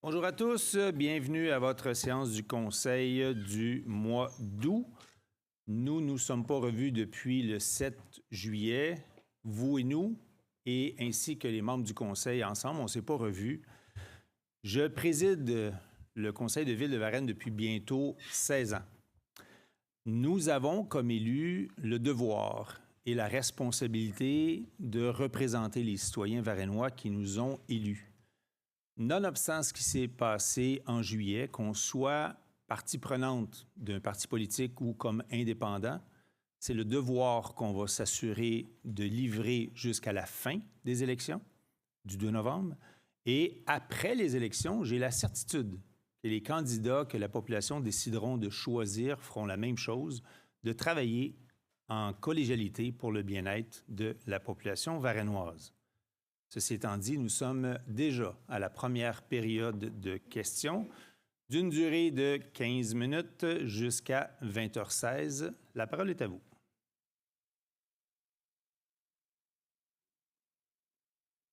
Bonjour à tous, bienvenue à votre séance du Conseil du mois d'août. Nous ne nous sommes pas revus depuis le 7 juillet, vous et nous, et ainsi que les membres du Conseil ensemble, on ne s'est pas revus. Je préside le Conseil de Ville de Varennes depuis bientôt 16 ans. Nous avons, comme élus, le devoir et la responsabilité de représenter les citoyens varennois qui nous ont élus. Nonobstant ce qui s'est passé en juillet, qu'on soit partie prenante d'un parti politique ou comme indépendant, c'est le devoir qu'on va s'assurer de livrer jusqu'à la fin des élections du 2 novembre. Et après les élections, j'ai la certitude que les candidats que la population décideront de choisir feront la même chose, de travailler en collégialité pour le bien-être de la population varennoise. Ceci étant dit, nous sommes déjà à la première période de questions d'une durée de 15 minutes jusqu'à 20h16. La parole est à vous.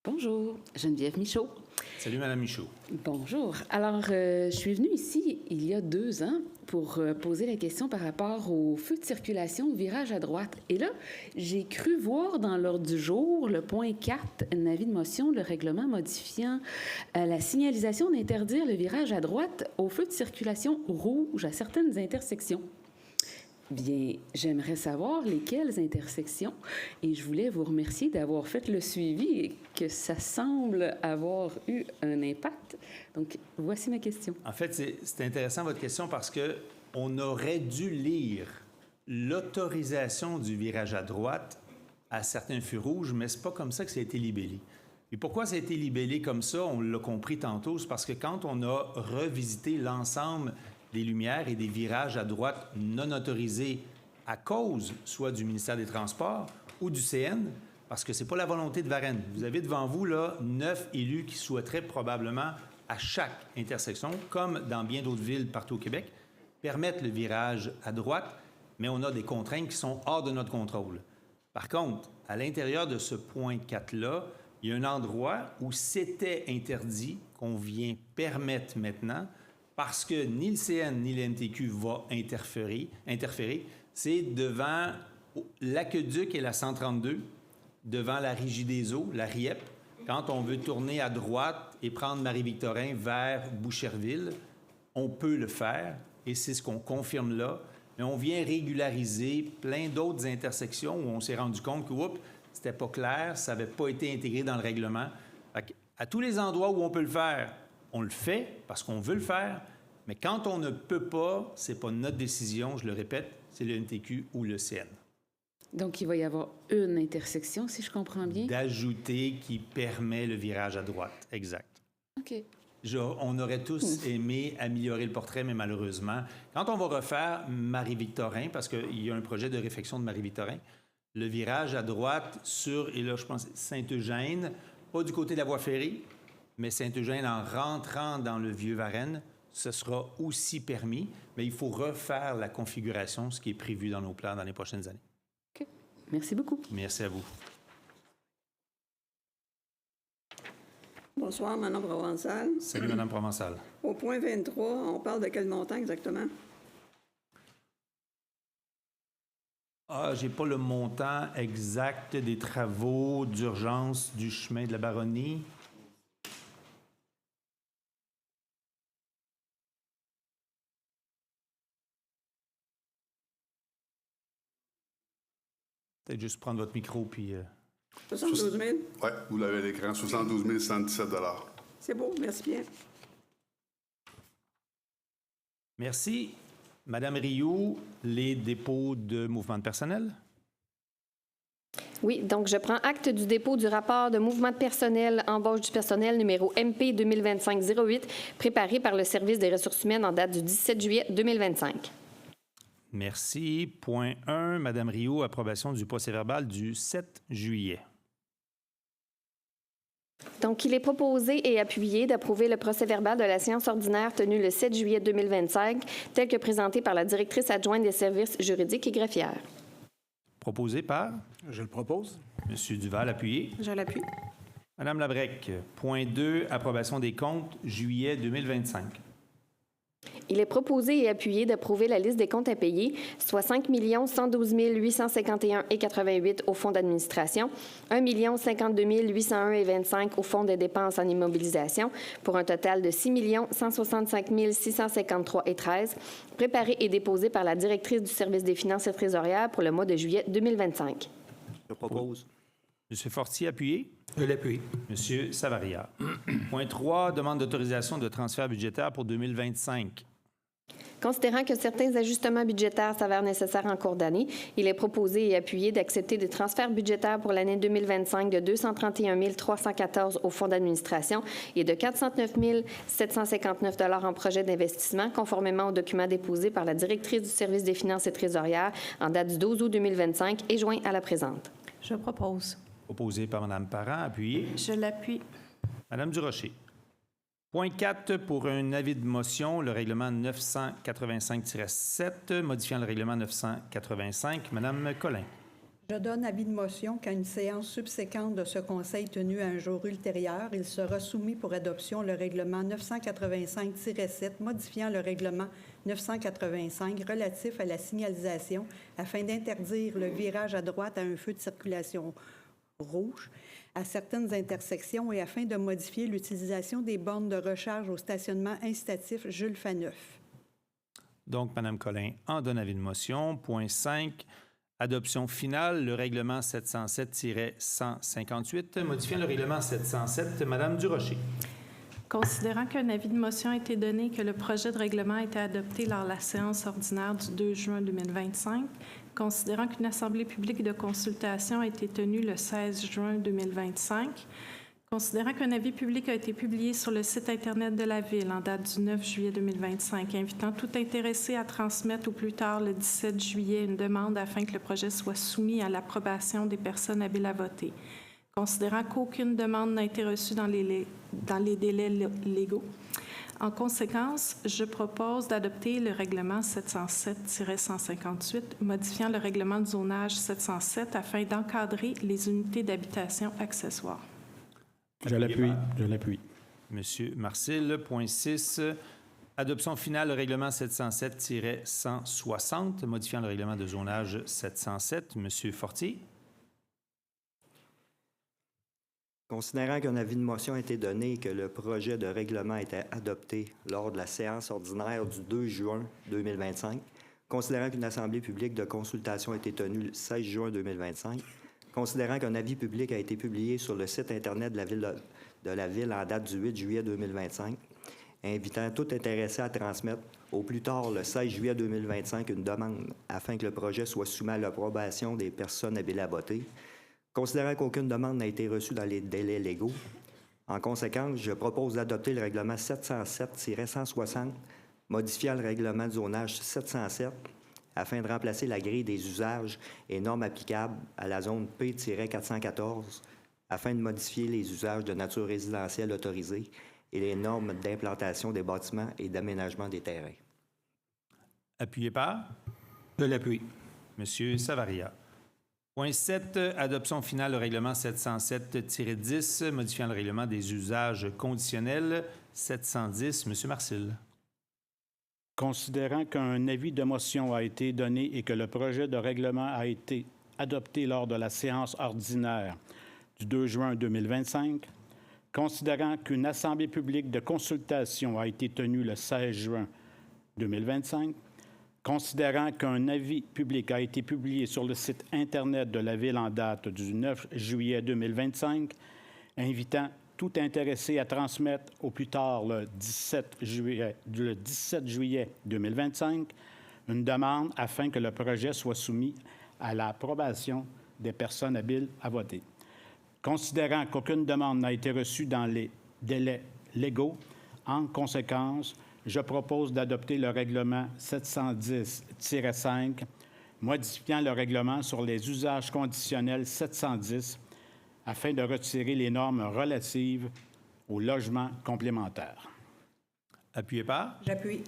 Bonjour, Geneviève Michaud. Salut, Mme Michaud. Bonjour. Alors, je suis venue ici il y a 2 ans pour poser la question par rapport au feu de circulation au virage à droite. Et là, j'ai cru voir dans l'ordre du jour, le point 4, un avis de motion, le règlement modifiant la signalisation d'interdire le virage à droite au feu de circulation rouge à certaines intersections. Bien, j'aimerais savoir lesquelles intersections et je voulais vous remercier d'avoir fait le suivi et que ça semble avoir eu un impact. Donc, voici ma question. En fait, c'est intéressant votre question parce qu'on aurait dû lire l'autorisation du virage à droite à certains feux rouges, mais c'est pas comme ça que ça a été libellé. Et pourquoi ça a été libellé comme ça, on l'a compris tantôt, c'est parce que quand on a revisité l'ensemble des lumières et des virages à droite non autorisés à cause soit du ministère des Transports ou du CN, parce que c'est pas la volonté de Varennes. Vous avez devant vous là 9 élus qui souhaiteraient probablement à chaque intersection, comme dans bien d'autres villes partout au Québec, permettre le virage à droite, mais on a des contraintes qui sont hors de notre contrôle. Par contre, à l'intérieur de ce point 4-là, il y a un endroit où c'était interdit, qu'on vient permettre maintenant, parce que ni le CN ni le NTQ va interférer, c'est devant l'aqueduc et la 132, devant la Régie des eaux, la RIEP, quand on veut tourner à droite et prendre Marie-Victorin vers Boucherville, on peut le faire, et c'est ce qu'on confirme là, mais on vient régulariser plein d'autres intersections où on s'est rendu compte que, oups, c'était pas clair, ça n'avait pas été intégré dans le règlement. À tous les endroits où on peut le faire, on le fait parce qu'on veut le faire, mais quand on ne peut pas, ce n'est pas notre décision, je le répète, c'est le NTQ ou le CN. Donc, il va y avoir une intersection, si je comprends bien? D'ajouter qui permet le virage à droite, exact. OK. On aurait tous aimé améliorer le portrait, mais malheureusement, quand on va refaire Marie-Victorin, parce qu'il y a un projet de réfection de Marie-Victorin, le virage à droite sur, et là, je pense, Saint-Eugène, pas du côté de la voie ferrée, mais Saint-Eugène, en rentrant dans le Vieux-Varennes, ce sera aussi permis, mais il faut refaire la configuration, ce qui est prévu dans nos plans dans les prochaines années. OK. Merci beaucoup. Merci à vous. Bonsoir, Manon Provençal. Salut, Mme Provençal. Au point 23, on parle de quel montant exactement? J'ai pas le montant exact des travaux d'urgence du chemin de la Baronnie. Peut-être juste prendre votre micro, puis... 72 000? Oui, vous l'avez à l'écran, 72 117 $. C'est beau, merci bien. Merci. Madame Rioux, les dépôts de mouvement de personnel? Oui, donc je prends acte du dépôt du rapport de mouvement de personnel, embauche du personnel numéro MP 2025-08, préparé par le Service des ressources humaines en date du 17 juillet 2025. Merci. Point 1, Madame Rioux, approbation du procès-verbal du 7 juillet. Donc, il est proposé et appuyé d'approuver le procès-verbal de la séance ordinaire tenue le 7 juillet 2025, tel que présenté par la directrice adjointe des services juridiques et greffières. Proposé par? Je le propose. Monsieur Duval, appuyé. Je l'appuie. Madame Labrec, point 2, approbation des comptes, juillet 2025. Il est proposé et appuyé d'approuver la liste des comptes à payer, soit 5 112 851,88 au fonds d'administration, 1 052 801,25 au fonds de dépenses en immobilisation, pour un total de 6 165 653,13, préparé et déposé par la directrice du service des finances et trésorières pour le mois de juillet 2025. Je propose. Monsieur Fortier, appuyé. Je l'appuie. Monsieur Savaria. Point 3, demande d'autorisation de transfert budgétaire pour 2025. Considérant que certains ajustements budgétaires s'avèrent nécessaires en cours d'année, il est proposé et appuyé d'accepter des transferts budgétaires pour l'année 2025 de 231 314 au fonds d'administration et de 409 759 en projet d'investissement, conformément aux documents déposés par la directrice du service des finances et trésorières en date du 12 août 2025 et joints à la présente. Je propose. Proposé par Mme Parent, appuyé. Je l'appuie. Madame Durocher. Point 4, pour un avis de motion, le règlement 985-7, modifiant le règlement 985. Madame Collin. Je donne avis de motion qu'à une séance subséquente de ce Conseil tenue à un jour ultérieur, il sera soumis pour adoption le règlement 985-7, modifiant le règlement 985 relatif à la signalisation afin d'interdire le virage à droite à un feu de circulation rouge à certaines intersections et afin de modifier l'utilisation des bornes de recharge au stationnement incitatif Jules Faneuf. Donc, Mme Collin en donne avis de motion. Point 5, adoption finale, le règlement 707-158, modifiant le règlement 707. Mme Durocher. Considérant qu'un avis de motion a été donné et que le projet de règlement a été adopté lors de la séance ordinaire du 2 juin 2025, considérant qu'une assemblée publique de consultation a été tenue le 16 juin 2025, considérant qu'un avis public a été publié sur le site Internet de la Ville en date du 9 juillet 2025, invitant tout intéressé à transmettre au plus tard le 17 juillet une demande afin que le projet soit soumis à l'approbation des personnes habiles à voter. Considérant qu'aucune demande n'a été reçue dans les délais légaux. En conséquence, je propose d'adopter le règlement 707-158, modifiant le règlement de zonage 707 afin d'encadrer les unités d'habitation accessoires. Je l'appuie. Je l'appuie. Monsieur Marcil, point 6, adoption finale, le règlement 707-160, modifiant le règlement de zonage 707. Monsieur Fortier. Considérant qu'un avis de motion a été donné et que le projet de règlement a été adopté lors de la séance ordinaire du 2 juin 2025, considérant qu'une assemblée publique de consultation a été tenue le 16 juin 2025, considérant qu'un avis public a été publié sur le site Internet de la Ville en date du 8 juillet 2025, invitant tout intéressé à transmettre au plus tard le 16 juillet 2025 une demande afin que le projet soit soumis à l'approbation des personnes habiles à voter, considérant qu'aucune demande n'a été reçue dans les délais légaux. En conséquence, je propose d'adopter le règlement 707-160, modifiant le règlement de zonage 707, afin de remplacer la grille des usages et normes applicables à la zone P-414, afin de modifier les usages de nature résidentielle autorisés et les normes d'implantation des bâtiments et d'aménagement des terrains. Appuyé par? Je l'appuie. Monsieur Savaria. Point 7, adoption finale, le règlement 707-10, modifiant le règlement des usages conditionnels 710. Monsieur Marcil. Considérant qu'un avis de motion a été donné et que le projet de règlement a été adopté lors de la séance ordinaire du 2 juin 2025, considérant qu'une assemblée publique de consultation a été tenue le 16 juin 2025, considérant qu'un avis public a été publié sur le site Internet de la Ville en date du 9 juillet 2025, invitant tout intéressé à transmettre au plus tard le 17 juillet 2025 une demande afin que le projet soit soumis à l'approbation des personnes habiles à voter. Considérant qu'aucune demande n'a été reçue dans les délais légaux, en conséquence, je propose d'adopter le règlement 710-5, modifiant le règlement sur les usages conditionnels 710 afin de retirer les normes relatives au logement complémentaire. Appuyé par? J'appuie.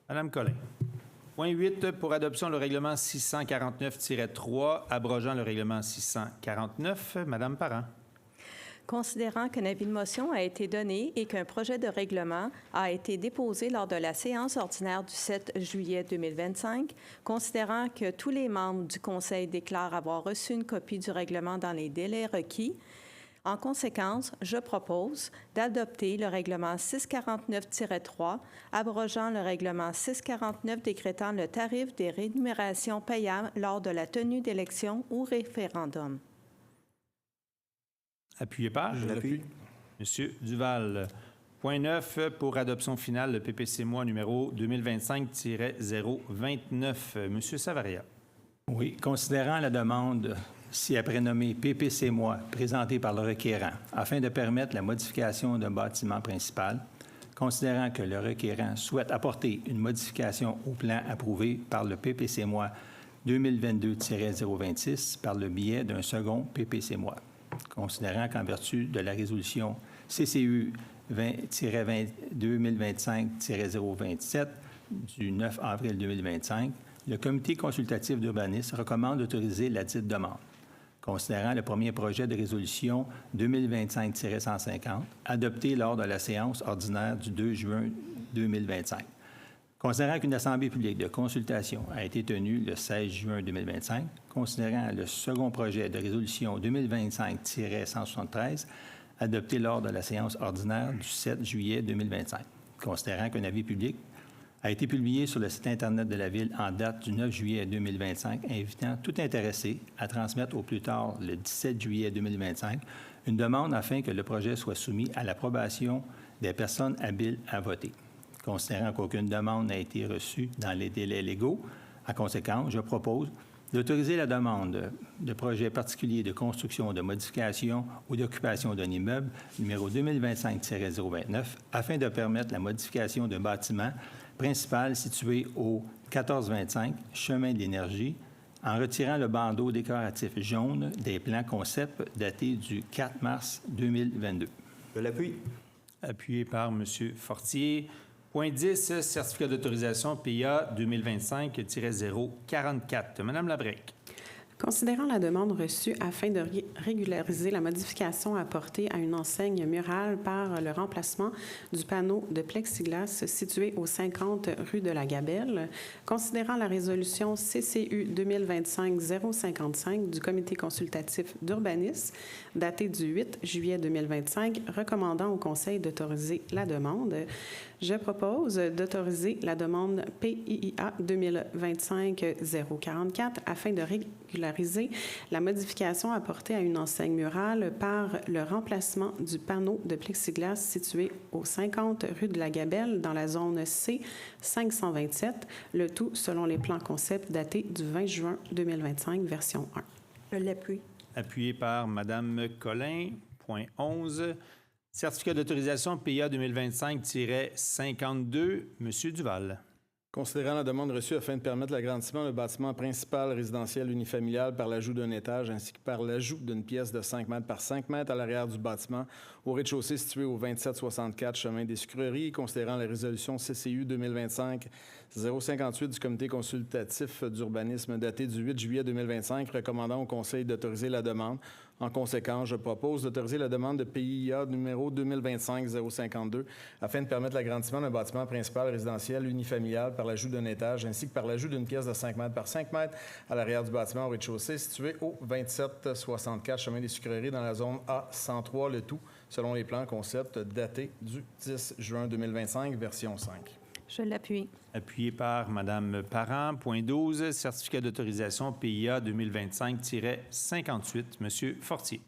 Madame Collin. Point 8, pour adoption, le règlement 649-3, abrogeant le règlement 649. Madame Parent. Considérant qu'un avis de motion a été donné et qu'un projet de règlement a été déposé lors de la séance ordinaire du 7 juillet 2025, considérant que tous les membres du Conseil déclarent avoir reçu une copie du règlement dans les délais requis, en conséquence, je propose d'adopter le règlement 649-3, abrogeant le règlement 649 décrétant le tarif des rémunérations payables lors de la tenue d'élections ou référendum. Appuyé par? Je l'appuie. Monsieur Duval. Point 9, pour adoption finale, le PPC-MOI numéro 2025-029. Monsieur Savaria. Oui, considérant la demande ci-après nommée PPC-MOI présentée par le requérant afin de permettre la modification d'un bâtiment principal, considérant que le requérant souhaite apporter une modification au plan approuvé par le PPC-MOI 2022-026 par le biais d'un second PPC-MOI, considérant qu'en vertu de la résolution CCU 2025-027 du 9 avril 2025, le Comité consultatif d'urbanisme recommande d'autoriser la dite demande. Considérant le premier projet de résolution 2025-150, adopté lors de la séance ordinaire du 2 juin 2025. Considérant qu'une assemblée publique de consultation a été tenue le 16 juin 2025, considérant le second projet de résolution 2025-173, adopté lors de la séance ordinaire du 7 juillet 2025, considérant qu'un avis public a été publié sur le site Internet de la Ville en date du 9 juillet 2025, invitant tout intéressé à transmettre au plus tard le 17 juillet 2025 une demande afin que le projet soit soumis à l'approbation des personnes habiles à voter. Considérant qu'aucune demande n'a été reçue dans les délais légaux, en conséquence, je propose d'autoriser la demande de projet particulier de construction, de modification ou d'occupation d'un immeuble numéro 2025-029 afin de permettre la modification d'un bâtiment principal situé au 1425 Chemin de l'Énergie en retirant le bandeau décoratif jaune des plans concept datés du 4 mars 2022. Je l'appuie. Appuyé par M. Fortier. Point 10, certificat d'autorisation PIA 2025-044. Madame Labrec. Considérant la demande reçue afin de régulariser la modification apportée à une enseigne murale par le remplacement du panneau de plexiglas situé au 50 rue de la Gabelle, considérant la résolution CCU 2025-055 du Comité consultatif d'urbanisme datée du 8 juillet 2025, recommandant au Conseil d'autoriser la demande, je propose d'autoriser la demande PIIA 2025-044 afin de régulariser la modification apportée à une enseigne murale par le remplacement du panneau de plexiglas situé au 50 rue de la Gabelle dans la zone C 527, le tout selon les plans concept datés du 20 juin 2025, version 1. Je l'appuie. Appuyé par Mme Collin. Point 11. Certificat d'autorisation PIA 2025-52, M. Duval. Considérant la demande reçue afin de permettre l'agrandissement d'un bâtiment principal résidentiel unifamilial par l'ajout d'un étage ainsi que par l'ajout d'une pièce de 5 mètres par 5 mètres à l'arrière du bâtiment au rez-de-chaussée situé au 2764 Chemin des Sucreries, considérant la résolution CCU 2025-058 du Comité consultatif d'urbanisme datée du 8 juillet 2025, recommandant au Conseil d'autoriser la demande. En conséquence, je propose d'autoriser la demande de PIA numéro 2025-052 afin de permettre l'agrandissement d'un bâtiment principal résidentiel unifamilial par l'ajout d'un étage ainsi que par l'ajout d'une pièce de 5 mètres par 5 mètres à l'arrière du bâtiment au rez-de-chaussée situé au 2764 Chemin des Sucreries dans la zone A103, le tout selon les plans concept datés du 10 juin 2025, version 5. Je l'appuie. Appuyé par Mme Parent. Point 12, certificat d'autorisation PIA 2025-58, M. Fortier.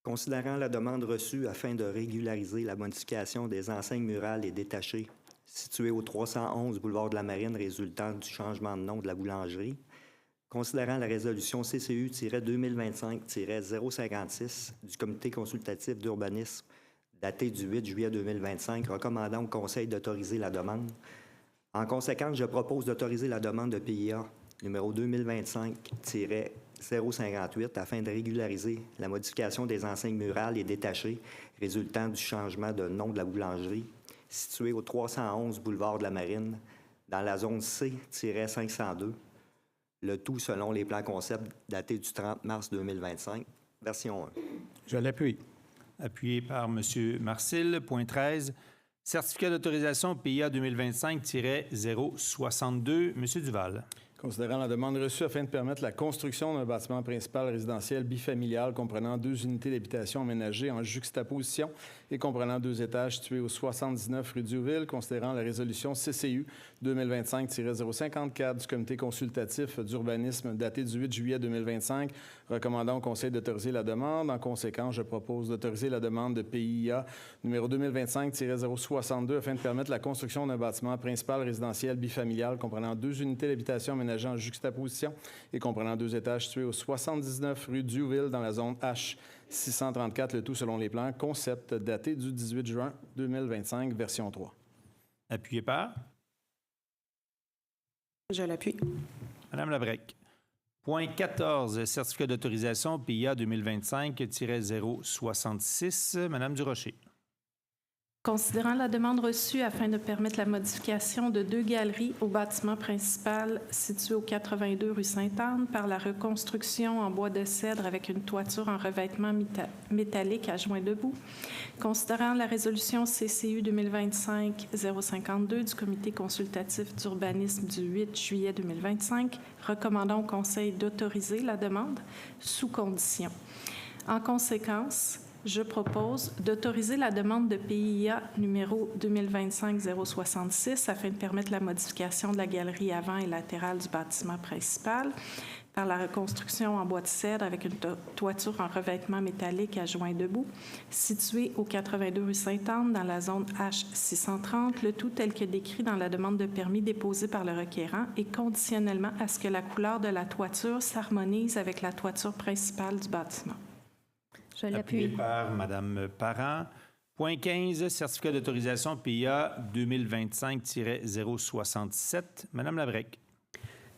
Considérant la demande reçue afin de régulariser la modification des enseignes murales et détachées situées au 311 boulevard de la Marine résultant du changement de nom de la boulangerie, considérant la résolution CCU-2025-056 du Comité consultatif d'urbanisme datée du 8 juillet 2025, recommandant au Conseil d'autoriser la demande. En conséquence, je propose d'autoriser la demande de PIA numéro 2025-058 afin de régulariser la modification des enseignes murales et détachées résultant du changement de nom de la boulangerie située au 311 boulevard de la Marine dans la zone C-502, le tout selon les plans concept datés du 30 mars 2025, version 1. Je l'appuie. appuyé par M. Marcil. Point 13, certificat d'autorisation PIA 2025-062, M. Duval. Considérant la demande reçue afin de permettre la construction d'un bâtiment principal résidentiel bifamilial comprenant 2 unités d'habitation aménagées en juxtaposition et comprenant 2 étages situés au 79 rue Diouville, considérant la résolution CCU 2025-054 du comité consultatif d'urbanisme datée du 8 juillet 2025, recommandant au Conseil d'autoriser la demande. En conséquence, je propose d'autoriser la demande de PIA numéro 2025-062 afin de permettre la construction d'un bâtiment principal résidentiel bifamilial comprenant 2 unités d'habitation aménagées en juxtaposition et comprenant 2 étages situés au 79 rue Diouville dans la zone H 634, le tout selon les plans concept daté du 18 juin 2025, version 3. Appuyé par? Je l'appuie. Madame Labrec. Point 14, certificat d'autorisation PIA 2025-066, Madame Durocher. Considérant la demande reçue afin de permettre la modification de 2 galeries au bâtiment principal situé au 82 rue Sainte-Anne par la reconstruction en bois de cèdre avec une toiture en revêtement métallique à joint debout, considérant la résolution CCU 2025-052 du comité consultatif d'urbanisme du 8 juillet 2025, recommandant au Conseil d'autoriser la demande sous condition. En conséquence, je propose d'autoriser la demande de PIA numéro 2025-066 afin de permettre la modification de la galerie avant et latérale du bâtiment principal par la reconstruction en bois de cèdre avec une toiture en revêtement métallique à joint debout, située au 82 rue Sainte-Anne dans la zone H630, le tout tel que décrit dans la demande de permis déposée par le requérant et conditionnellement à ce que la couleur de la toiture s'harmonise avec la toiture principale du bâtiment. Je l'appuie. Appuyé par Mme Parent. Point 15, certificat d'autorisation PIA 2025-067, Mme Labrec.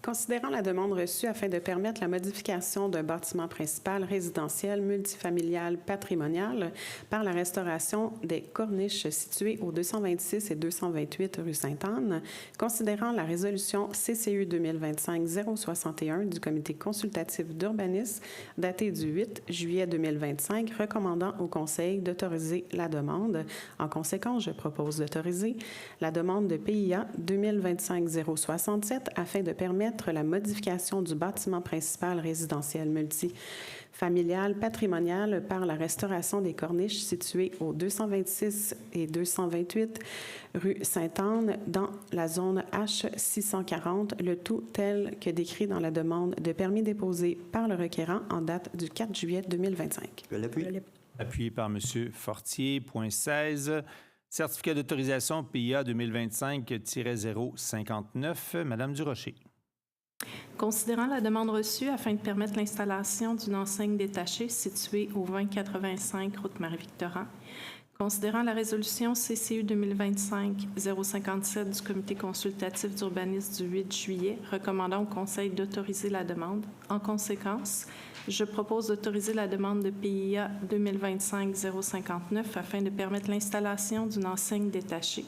Considérant la demande reçue afin de permettre la modification d'un bâtiment principal résidentiel multifamilial patrimonial par la restauration des corniches situées au 226 et 228 rue Sainte-Anne, considérant la résolution CCU 2025-061 du comité consultatif d'urbanisme datée du 8 juillet 2025, recommandant au Conseil d'autoriser la demande. En conséquence, je propose d'autoriser la demande de PIA 2025-067 afin de permettre la modification du bâtiment principal résidentiel multifamilial patrimonial par la restauration des corniches situées au 226 et 228 rue Sainte-Anne dans la zone H640, le tout tel que décrit dans la demande de permis déposée par le requérant en date du 4 juillet 2025. Je l'appuie. Appuyé par M. Fortier. Point 16, certificat d'autorisation PIA 2025-059, Mme Durocher. Considérant la demande reçue afin de permettre l'installation d'une enseigne détachée située au 2085 route Marie-Victorin, considérant la résolution CCU 2025-057 du comité consultatif d'urbanisme du 8 juillet, recommandant au Conseil d'autoriser la demande. En conséquence, je propose d'autoriser la demande de PIA 2025-059 afin de permettre l'installation d'une enseigne détachée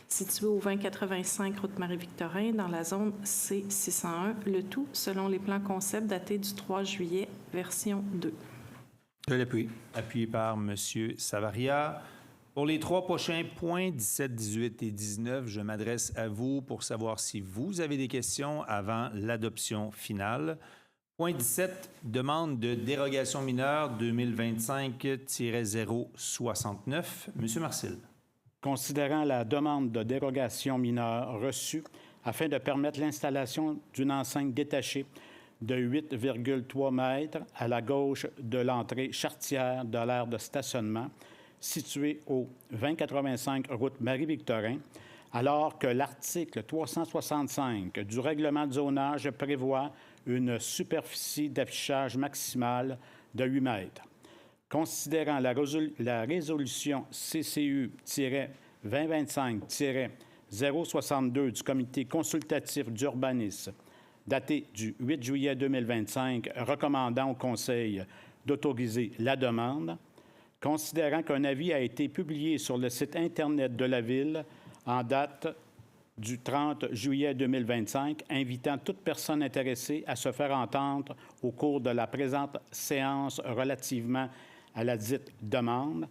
située au 2085 route Marie-Victorin dans la zone C601, le tout selon les plans concept datés du 3 juillet, version 2. Je l'appuie. Appuyé par M. Savaria. Pour les 3 prochains points, 17, 18 et 19, je m'adresse à vous pour savoir si vous avez des questions avant l'adoption finale. Point 17, demande de dérogation mineure 2025-069. Monsieur Marcil. Considérant la demande de dérogation mineure reçue afin de permettre l'installation d'une enseigne détachée de 8,3 mètres à la gauche de l'entrée charretière de l'aire de stationnement située au 2085 route Marie-Victorin, alors que l'article 365 du règlement de zonage prévoit une superficie d'affichage maximale de 8 mètres. Considérant la résolution CCU-2025-062 du comité consultatif d'urbanisme datée du 8 juillet 2025, recommandant au Conseil d'autoriser la demande, considérant qu'un avis a été publié sur le site Internet de la Ville en date du 30 juillet 2025, invitant toute personne intéressée à se faire entendre au cours de la présente séance relativement à la dite demande,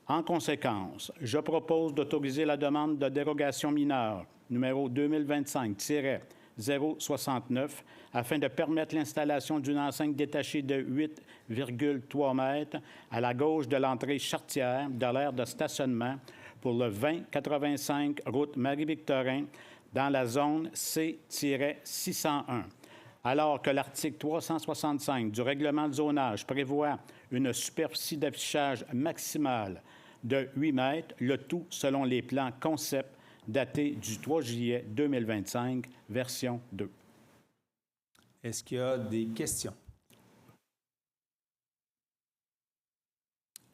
En conséquence, je propose d'autoriser la demande de dérogation mineure numéro 2025-069 afin de permettre l'installation d'une enseigne détachée de 8,3 mètres à la gauche de l'entrée charretière de l'aire de stationnement pour le 2085 route Marie-Victorin dans la zone C-601. Alors que l'article 365 du règlement de zonage prévoit une superficie d'affichage maximale de 8 mètres, le tout selon les plans concept datés du 3 juillet 2025, version 2. Est-ce qu'il y a des questions?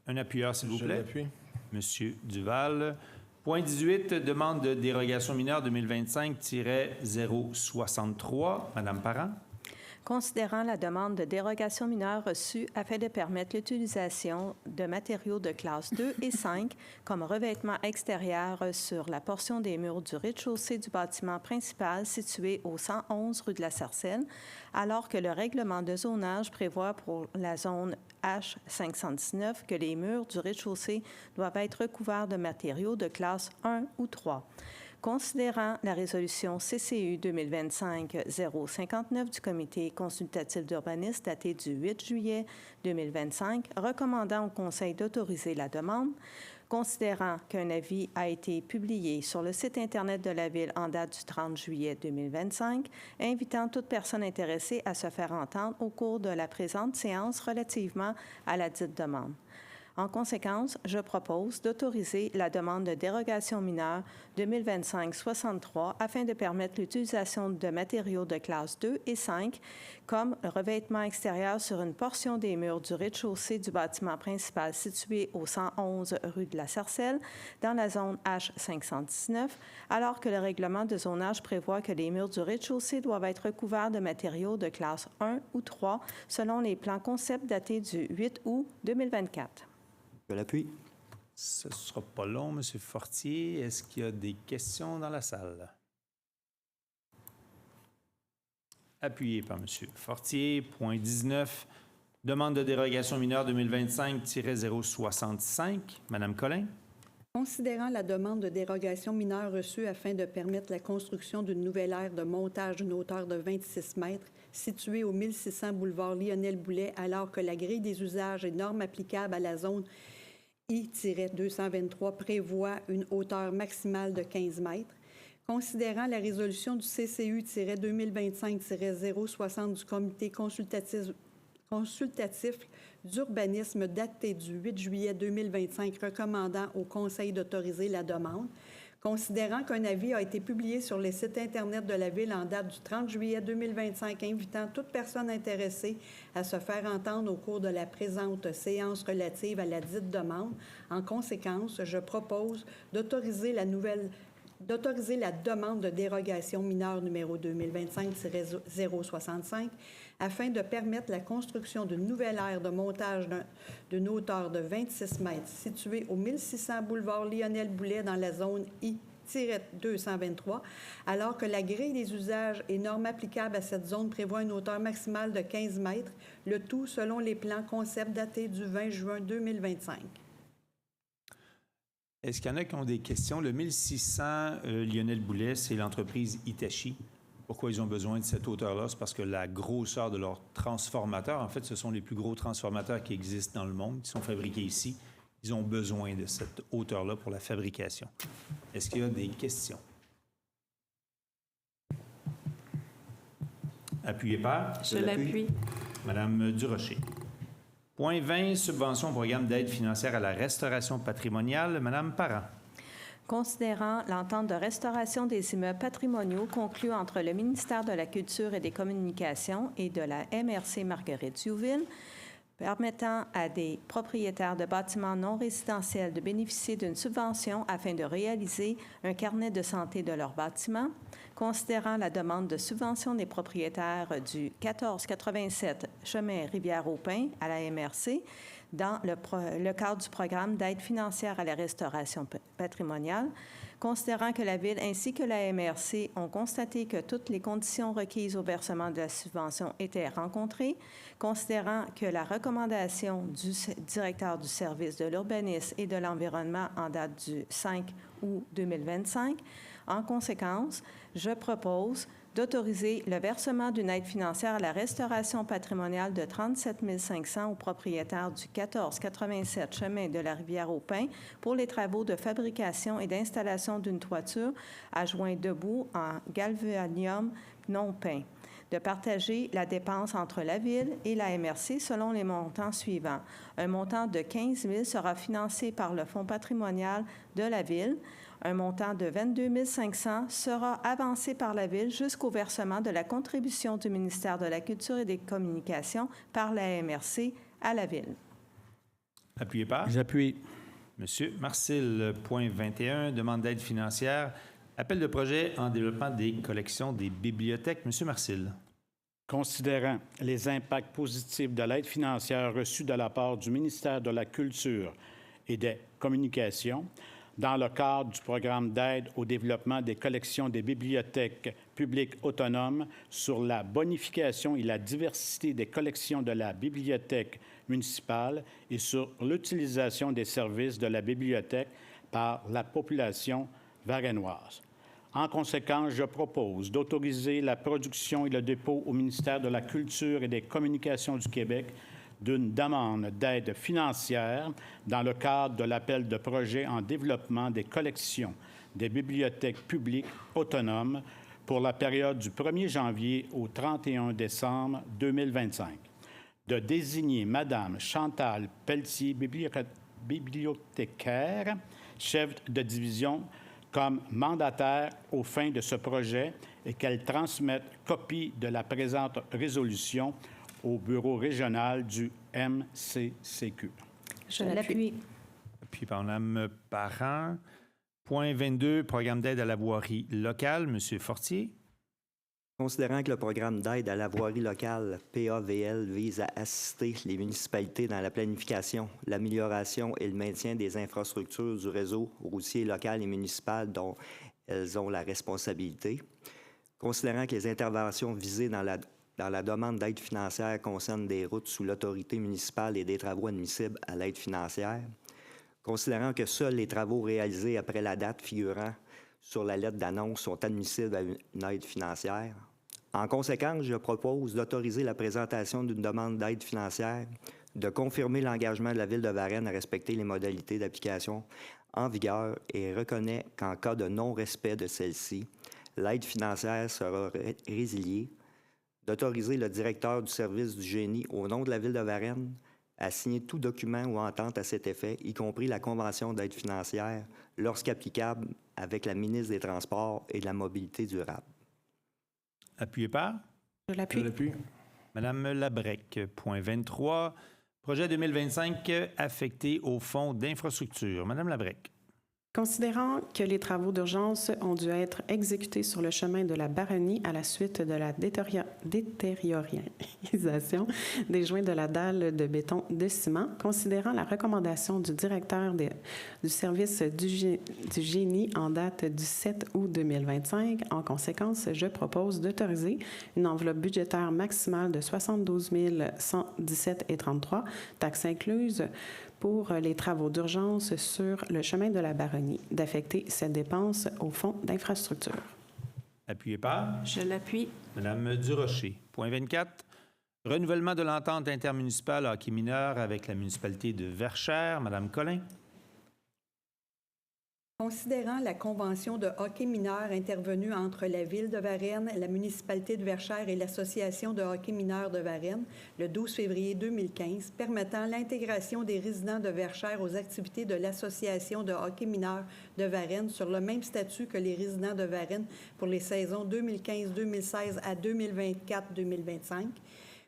Un appuyeur, s'il vous plaît. Je l'appuie. Monsieur Duval. Point 18, demande de dérogation mineure 2025-063. Madame Parent. Considérant la demande de dérogation mineure reçue afin de permettre l'utilisation de matériaux de classe 2 et 5 comme revêtement extérieur sur la portion des murs du rez-de-chaussée du bâtiment principal situé au 111 rue de la Sarcelle, alors que le règlement de zonage prévoit pour la zone H519 que les murs du rez-de-chaussée doivent être recouverts de matériaux de classe 1 ou 3. Considérant la résolution CCU 2025-059 du Comité consultatif d'urbanisme datée du 8 juillet 2025, recommandant au Conseil d'autoriser la demande, considérant qu'un avis a été publié sur le site Internet de la Ville en date du 30 juillet 2025, invitant toute personne intéressée à se faire entendre au cours de la présente séance relativement à la dite demande. En conséquence, je propose d'autoriser la demande de dérogation mineure 2025-63 afin de permettre l'utilisation de matériaux de classe 2 et 5 comme le revêtement extérieur sur une portion des murs du rez-de-chaussée du bâtiment principal situé au 111 rue de la Sarcelle dans la zone H519, alors que le règlement de zonage prévoit que les murs du rez-de-chaussée doivent être recouverts de matériaux de classe 1 ou 3 selon les plans concept datés du 8 août 2024. Je l'appuie. Ce ne sera pas long, M. Fortier. Est-ce qu'il y a des questions dans la salle? Appuyé par M. Fortier. Point 19. Demande de dérogation mineure 2025-065. Madame Collin. Considérant la demande de dérogation mineure reçue afin de permettre la construction d'une nouvelle aire de montage d'une hauteur de 26 mètres située au 1600 boulevard Lionel Boulet, alors que la grille des usages et normes applicables à la zone I-223 prévoit une hauteur maximale de 15 mètres. Considérant la résolution du CCU-2025-060 du Comité consultatif d'urbanisme datée du 8 juillet 2025 recommandant au Conseil d'autoriser la demande, considérant qu'un avis a été publié sur le site Internet de la Ville en date du 30 juillet 2025, invitant toute personne intéressée à se faire entendre au cours de la présente séance relative à la dite demande. En conséquence, je propose d'autoriser la demande de dérogation mineure numéro 2025-065 afin de permettre la construction d'une nouvelle aire de montage d'une hauteur de 26 mètres située au 1600 boulevard Lionel Boulet dans la zone I-223, alors que la grille des usages et normes applicables à cette zone prévoit une hauteur maximale de 15 mètres, le tout selon les plans concept datés du 20 juin 2025. Est-ce qu'il y en a qui ont des questions? Le 1600 Lionel Boulet, c'est l'entreprise Hitachi. Pourquoi ils ont besoin de cette hauteur-là? C'est parce que la grosseur de leurs transformateurs, en fait, ce sont les plus gros transformateurs qui existent dans le monde, qui sont fabriqués ici. Ils ont besoin de cette hauteur-là pour la fabrication. Est-ce qu'il y a des questions? Appuyé par? Je l'appuie. Madame Durocher. Point 20, subvention au programme d'aide financière à la restauration patrimoniale. Madame Parent. Considérant l'entente de restauration des immeubles patrimoniaux conclue entre le ministère de la Culture et des Communications et de la MRC Marguerite-Youville, permettant à des propriétaires de bâtiments non résidentiels de bénéficier d'une subvention afin de réaliser un carnet de santé de leur bâtiment, considérant la demande de subvention des propriétaires du 1487 chemin Rivière-au-Pin à la MRC, dans le cadre du programme d'aide financière à la restauration patrimoniale. Considérant que la Ville ainsi que la MRC ont constaté que toutes les conditions requises au versement de la subvention étaient rencontrées, considérant que la recommandation du directeur du service de l'urbanisme et de l'environnement en date du 5 août 2025, en conséquence, je propose d'autoriser le versement d'une aide financière à la restauration patrimoniale de 37 500 aux propriétaires du 1487 chemin de la Rivière-au-Pin pour les travaux de fabrication et d'installation d'une toiture à joint debout en galvanium non peint, de partager la dépense entre la Ville et la MRC selon les montants suivants. Un montant de 15 000 sera financé par le Fonds patrimonial de la Ville. Un montant de 22 500 sera avancé par la Ville jusqu'au versement de la contribution du ministère de la Culture et des Communications par la MRC à la Ville. Appuyé par? J'appuie. Monsieur Marcil, point 21, demande d'aide financière. Appel de projet en développement des collections des bibliothèques. Monsieur Marcil. Considérant les impacts positifs de l'aide financière reçue de la part du ministère de la Culture et des Communications, dans le cadre du programme d'aide au développement des collections des bibliothèques publiques autonomes sur la bonification et la diversité des collections de la bibliothèque municipale et sur l'utilisation des services de la bibliothèque par la population varennoise. En conséquence, je propose d'autoriser la production et le dépôt au ministère de la Culture et des Communications du Québec d'une demande d'aide financière dans le cadre de l'appel de projet en développement des collections des bibliothèques publiques autonomes pour la période du 1er janvier au 31 décembre 2025, de désigner Mme Chantal Pelletier, bibliothécaire, chef de division, comme mandataire aux fins de ce projet et qu'elle transmette copie de la présente résolution au bureau régional du MCCQ. Je l'appuie. Appuyé par Mme Parent. Point 22, programme d'aide à la voirie locale. Monsieur Fortier. Considérant que le programme d'aide à la voirie locale, PAVL, vise à assister les municipalités dans la planification, l'amélioration et le maintien des infrastructures du réseau routier local et municipal dont elles ont la responsabilité, considérant que les interventions visées dans la demande d'aide financière concernent des routes sous l'autorité municipale et des travaux admissibles à l'aide financière, considérant que seuls les travaux réalisés après la date figurant sur la lettre d'annonce sont admissibles à une aide financière. En conséquence, je propose d'autoriser la présentation d'une demande d'aide financière, de confirmer l'engagement de la Ville de Varennes à respecter les modalités d'application en vigueur et reconnaît qu'en cas de non-respect de celle-ci, l'aide financière sera résiliée, d'autoriser le directeur du service du génie au nom de la Ville de Varennes à signer tout document ou entente à cet effet, y compris la convention d'aide financière, lorsqu'applicable avec la ministre des Transports et de la Mobilité durable. Appuyé par? Je l'appuie. Madame Labrec, point 23, projet 2025 affecté au fonds d'infrastructure. Madame Labrec. Considérant que les travaux d'urgence ont dû être exécutés sur le chemin de la Baronnie à la suite de la détériorisation des joints de la dalle de béton de ciment, considérant la recommandation du directeur du service du génie en date du 7 août 2025, en conséquence, je propose d'autoriser une enveloppe budgétaire maximale de 72 117,33, taxes incluses, pour les travaux d'urgence sur le chemin de la Baronnie, d'affecter cette dépense au fonds d'infrastructure. Appuyé par? Je l'appuie. Madame Durocher. Point 24. Renouvellement de l'entente intermunicipale hockey mineur avec la municipalité de Verchères. Madame Collin. Considérant la convention de hockey mineur intervenue entre la Ville de Varennes, la municipalité de Verchères et l'Association de hockey mineur de Varennes le 12 février 2015, permettant l'intégration des résidents de Verchères aux activités de l'Association de hockey mineur de Varennes sur le même statut que les résidents de Varennes pour les saisons 2015-2016 à 2024-2025.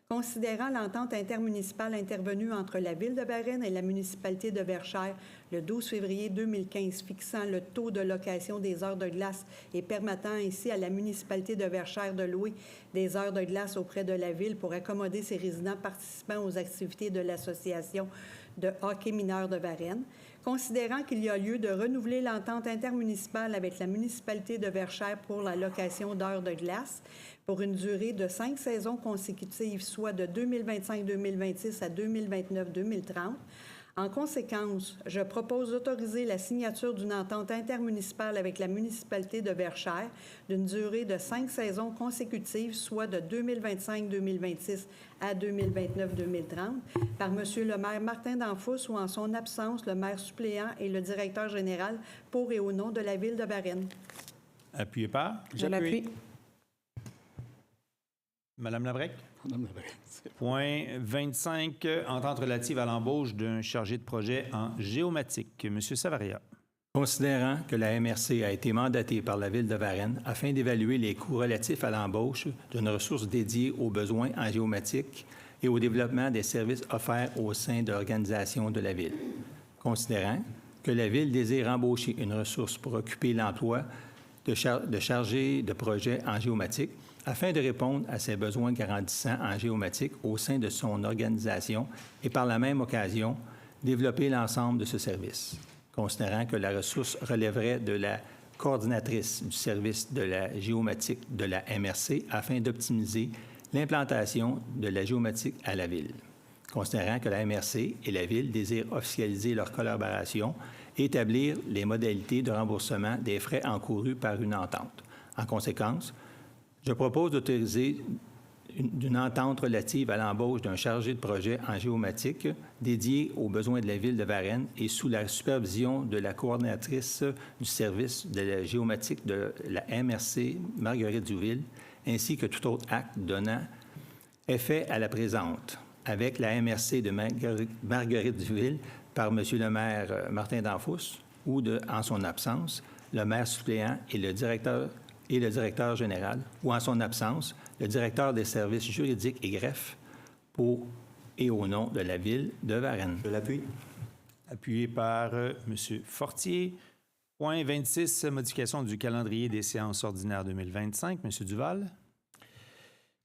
Considérant l'entente intermunicipale intervenue entre la Ville de Varennes et la municipalité de Verchères le 12 février 2015 fixant le taux de location des heures de glace et permettant ainsi à la municipalité de Verchères de louer des heures de glace auprès de la Ville pour accommoder ses résidents participant aux activités de l'Association de hockey mineur de Varennes, considérant qu'il y a lieu de renouveler l'entente intermunicipale avec la municipalité de Verchères pour la location d'heures de glace pour une durée de 5 saisons consécutives, soit de 2025-2026 à 2029-2030. En conséquence, je propose d'autoriser la signature d'une entente intermunicipale avec la municipalité de Verchères d'une durée de 5 saisons consécutives, soit de 2025-2026 à 2029-2030, par M. le maire Martin Danfous ou en son absence, le maire suppléant et le directeur général pour et au nom de la Ville de Varennes. Appuyé par? Je l'appuie. Madame Labrec? Madame Labrec. Point 25, entente relative à l'embauche d'un chargé de projet en géomatique. Monsieur Savaria. Considérant que la MRC a été mandatée par la Ville de Varennes afin d'évaluer les coûts relatifs à l'embauche d'une ressource dédiée aux besoins en géomatique et au développement des services offerts au sein de l'organisation de la Ville. Considérant que la Ville désire embaucher une ressource pour occuper l'emploi de chargé de projet en géomatique afin de répondre à ses besoins grandissants en géomatique au sein de son organisation et par la même occasion développer l'ensemble de ce service. Considérant que la ressource relèverait de la coordinatrice du service de la géomatique de la MRC afin d'optimiser l'implantation de la géomatique à la Ville. Considérant que la MRC et la Ville désirent officialiser leur collaboration et établir les modalités de remboursement des frais encourus par une entente. En conséquence, je propose d'autoriser une entente relative à l'embauche d'un chargé de projet en géomatique dédié aux besoins de la Ville de Varennes et sous la supervision de la coordinatrice du service de la géomatique de la MRC, Marguerite Douville, ainsi que tout autre acte donnant effet à la présente, avec la MRC de Marguerite Douville par M. le maire Martin Danfous ou, en son absence, le maire suppléant et le directeur général, ou en son absence, le directeur des services juridiques et greffes pour et au nom de la Ville de Varennes. Je l'appuie. Appuyé par M. Fortier. Point 26, modification du calendrier des séances ordinaires 2025. M. Duval.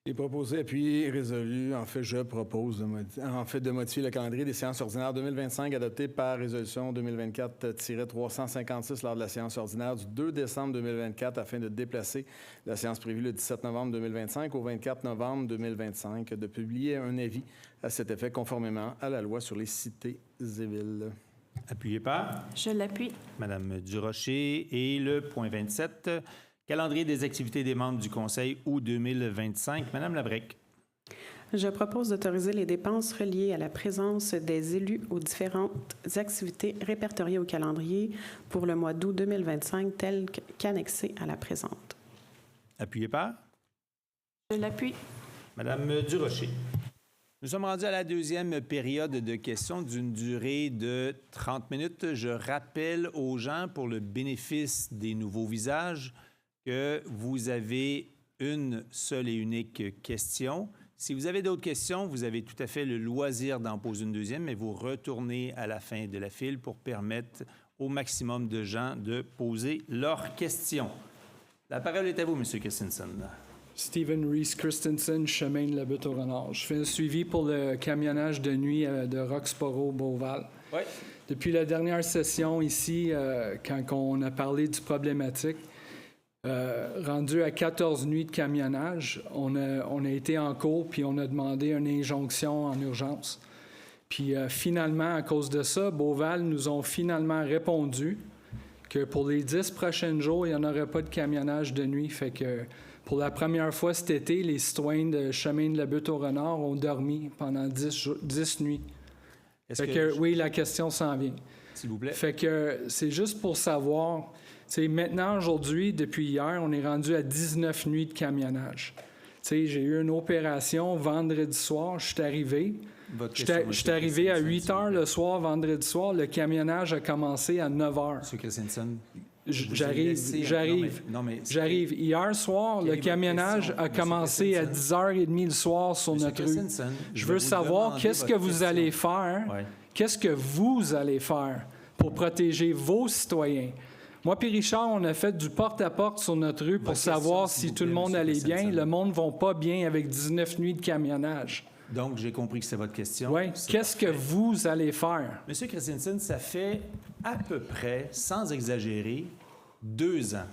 Les proposés, appuyés et résolus. En fait, je propose de modifier le calendrier des séances ordinaires 2025 adopté par résolution 2024-356 lors de la séance ordinaire du 2 décembre 2024 afin de déplacer la séance prévue le 17 novembre 2025 au 24 novembre 2025, de publier un avis à cet effet conformément à la loi sur les cités et villes. Appuyé par? Je l'appuie. Madame Durocher. Et le point 27, calendrier des activités des membres du Conseil août 2025. Madame Labrec. Je propose d'autoriser les dépenses reliées à la présence des élus aux différentes activités répertoriées au calendrier pour le mois d'août 2025, telles qu'annexées à la présente. Appuyé par? Je l'appuie. Madame Durocher. Nous sommes rendus à la deuxième période de questions d'une durée de 30 minutes. Je rappelle aux gens, pour le bénéfice des nouveaux visages, que vous avez une seule et unique question. Si vous avez d'autres questions, vous avez tout à fait le loisir d'en poser une deuxième, mais vous retournez à la fin de la file pour permettre au maximum de gens de poser leurs questions. La parole est à vous, M. Christensen. Stephen Reese Christensen, chemin de la Butte au Renard. Je fais un suivi pour le camionnage de nuit de Roxborough-Beauval. Oui. Depuis la dernière session ici, quand on a parlé du problématique, rendu à 14 nuits de camionnage, on a été en cours puis on a demandé une injonction en urgence. Puis finalement, à cause de ça, Beauval nous ont finalement répondu que pour les 10 prochains jours, il n'y en aurait pas de camionnage de nuit. Fait que pour la première fois cet été, les citoyens de Chemin de la Butte au Renard ont dormi pendant 10 nuits. Fait que oui, la question s'en vient. S'il vous plaît. Fait que c'est juste pour savoir... Maintenant, aujourd'hui, depuis hier, on est rendu à 19 nuits de camionnage. J'ai eu une opération vendredi soir, je suis arrivé. Je suis arrivé à 8 heures le soir, vendredi soir. Le camionnage a commencé à 9 heures. M. Christensen, J'arrive. Hier soir, le camionnage a commencé à 10h30 le soir sur notre rue. Je veux savoir qu'est-ce que vous allez faire, qu'est-ce que vous allez faire pour protéger vos citoyens. Moi et Richard, on a fait du porte-à-porte sur notre rue pour savoir si tout le monde allait bien. Le monde ne va pas bien avec 19 nuits de camionnage. Donc, j'ai compris que c'est votre question. Oui. Qu'est-ce que vous allez faire? Monsieur Christensen, ça fait à peu près, sans exagérer, 2 ans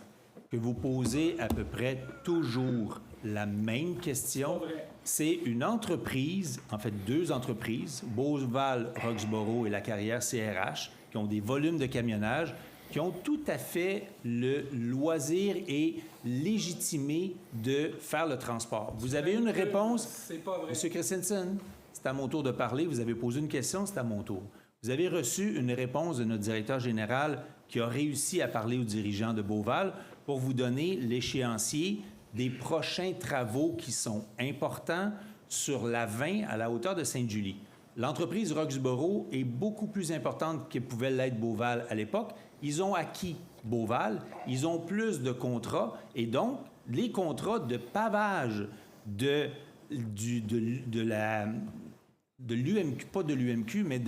que vous posez à peu près toujours la même question. C'est une entreprise, en fait 2 entreprises, Beauval, Roxborough et la carrière CRH, qui ont des volumes de camionnage, qui ont tout à fait le loisir et légitimé de faire le transport. Vous avez une réponse? C'est pas vrai. Monsieur Christensen, c'est à mon tour de parler. Vous avez posé une question, c'est à mon tour. Vous avez reçu une réponse de notre directeur général qui a réussi à parler aux dirigeants de Beauval pour vous donner l'échéancier des prochains travaux qui sont importants sur la 20 à la hauteur de Sainte-Julie. L'entreprise Roxborough est beaucoup plus importante que pouvait l'être Beauval à l'époque. Ils ont acquis Beauval, ils ont plus de contrats et donc les contrats de pavage de l'UMQ, pas de l'UMQ, mais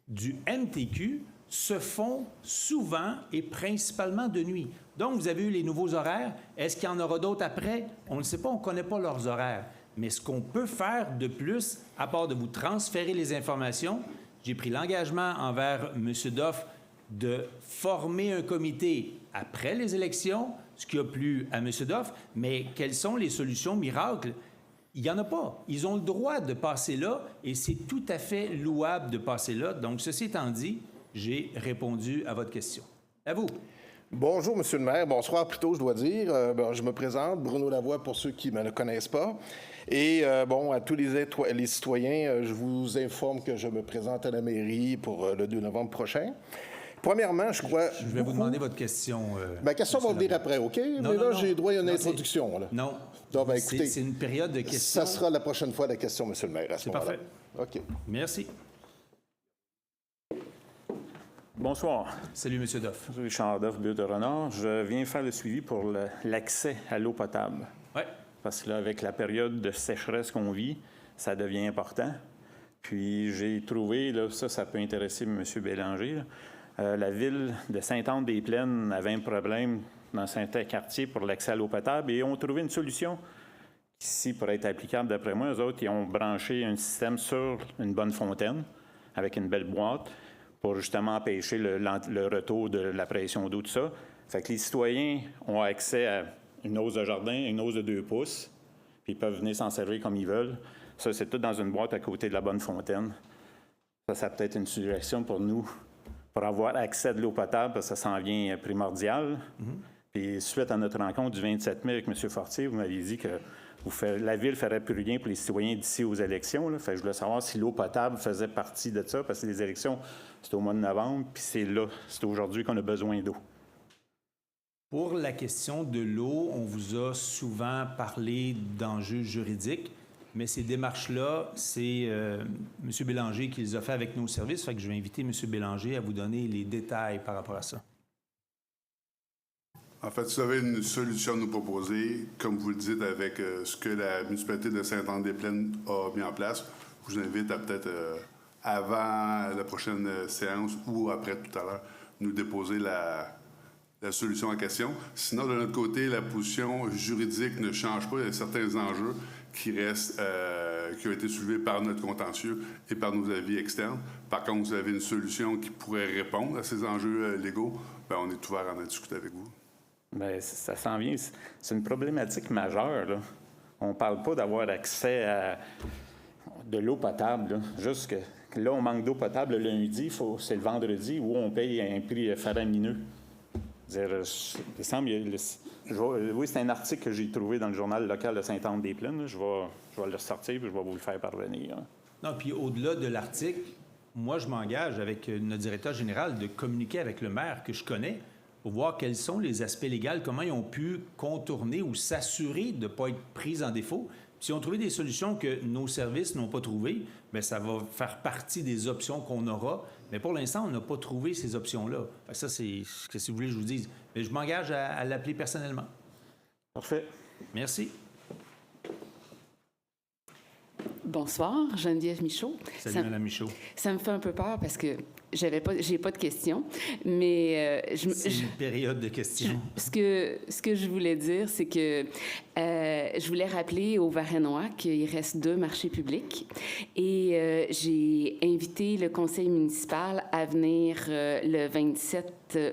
du MTQ se font souvent et principalement de nuit. Donc, vous avez eu les nouveaux horaires. Est-ce qu'il y en aura d'autres après? On ne le sait pas, on ne connaît pas leurs horaires. Mais ce qu'on peut faire de plus, à part de vous transférer les informations, j'ai pris l'engagement envers M. Doff de former un comité après les élections, ce qui a plu à M. Doff, mais quelles sont les solutions miracles? Il n'y en a pas. Ils ont le droit de passer là et c'est tout à fait louable de passer là. Donc, ceci étant dit, j'ai répondu à votre question. À vous. Bonjour, Monsieur le maire. Bonsoir, plutôt, je dois dire. Je me présente, Bruno Lavoie, pour ceux qui ne me connaissent pas. Et, à tous les citoyens, je vous informe que je me présente à la mairie pour le 2 novembre prochain. Premièrement, je crois... Je vais vous demander votre question. Ma question va venir après, OK? Non, mais là, non, j'ai droit à une non, introduction. Là. Non. Donc, écoutez, c'est une période de questions. Ça sera la prochaine fois la question, Monsieur le maire, à ce moment-là. C'est parfait. OK. Merci. Bonsoir. Salut, M. Doff. Richard Doff, Bureau de Renard. Je viens faire le suivi pour l'accès à l'eau potable. Oui. Parce que là, avec la période de sécheresse qu'on vit, ça devient important. Puis j'ai trouvé, là, ça peut intéresser M. Bélanger, la ville de Sainte-Anne-des-Plaines avait un problème dans certains quartiers pour l'accès à l'eau potable et ont trouvé une solution qui pourrait être applicable d'après moi. Eux autres, ils ont branché un système sur une bonne fontaine avec une belle boîte pour justement empêcher le retour de la pression d'eau, tout ça. Fait que les citoyens ont accès à une hausse de jardin, une hausse de 2 pouces, puis ils peuvent venir s'en servir comme ils veulent. Ça, c'est tout dans une boîte à côté de la bonne fontaine. Ça peut être une suggestion pour nous, pour avoir accès à de l'eau potable, parce que ça s'en vient primordial. Puis suite à notre rencontre du 27 mai avec M. Fortier, vous m'aviez dit que la Ville ne ferait plus rien pour les citoyens d'ici aux élections. Là. Fait que je voulais savoir si l'eau potable faisait partie de ça, parce que les élections, c'est au mois de novembre, puis c'est aujourd'hui qu'on a besoin d'eau. Pour la question de l'eau, on vous a souvent parlé d'enjeux juridiques, mais ces démarches-là, c'est M. Bélanger qui les a fait avec nos services. Fait que je vais inviter M. Bélanger à vous donner les détails par rapport à ça. En fait, si vous avez une solution à nous proposer, comme vous le dites, avec ce que la municipalité de Sainte-Anne-des-Plaines a mis en place, je vous invite à peut-être, avant la prochaine séance ou après tout à l'heure, nous déposer la solution en question. Sinon, de notre côté, la position juridique ne change pas. Il y a certains enjeux qui restent, qui ont été soulevés par notre contentieux et par nos avis externes. Par contre, vous avez une solution qui pourrait répondre à ces enjeux légaux, bien, on est ouvert à en discuter avec vous. Bien, ça s'en vient. C'est une problématique majeure, là. On ne parle pas d'avoir accès à de l'eau potable, là. Juste que là, on manque d'eau potable le lundi, c'est le vendredi où on paye un prix faramineux. Oui, c'est un article que j'ai trouvé dans le journal local de Sainte-Anne-des-Plaines. Je vais le ressortir et je vais vous le faire parvenir. Non, puis au-delà de l'article, moi, je m'engage avec notre directeur général de communiquer avec le maire que je connais pour voir quels sont les aspects légaux, comment ils ont pu contourner ou s'assurer de ne pas être pris en défaut. Puis si on trouvait des solutions que nos services n'ont pas trouvées, bien, ça va faire partie des options qu'on aura. Mais pour l'instant, on n'a pas trouvé ces options-là. Ça, c'est ce que si vous voulez que je vous dise. Mais je m'engage à l'appeler personnellement. Parfait. Merci. Bonsoir, Geneviève Michaud. Salut, Mme Michaud. Ça me fait un peu peur parce que j'ai pas de questions, mais c'est une période de questions. Ce que je voulais dire, c'est que je voulais rappeler aux Varennois qu'il reste 2 marchés publics et j'ai invité le conseil municipal à venir le 27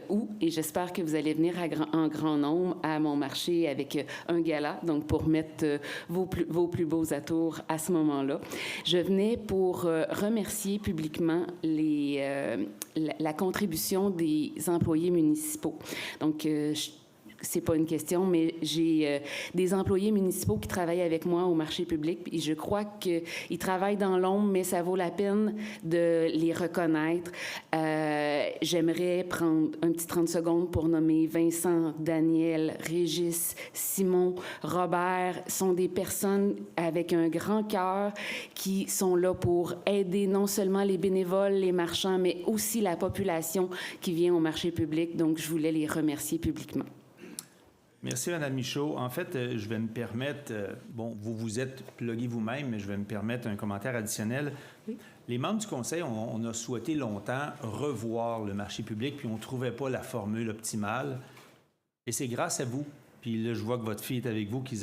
août et j'espère que vous allez venir en grand nombre à mon marché avec un gala, donc pour mettre vos plus beaux atours à ce moment-là. Je venais pour remercier publiquement la contribution des employés municipaux. Donc, c'est pas une question, mais j'ai des employés municipaux qui travaillent avec moi au marché public et je crois qu'ils travaillent dans l'ombre, mais ça vaut la peine de les reconnaître. J'aimerais prendre un petit 30 secondes pour nommer Vincent, Daniel, Régis, Simon, Robert. Sont des personnes avec un grand cœur qui sont là pour aider non seulement les bénévoles, les marchands, mais aussi la population qui vient au marché public. Donc, je voulais les remercier publiquement. Merci, Mme Michaud. En fait, je vais me permettre, bon, vous vous êtes plugué vous-même, mais je vais me permettre un commentaire additionnel. Oui. Les membres du conseil, on a souhaité longtemps revoir le marché public, puis on ne trouvait pas la formule optimale. Et c'est grâce à vous. Puis là, je vois que votre fille est avec vous, qui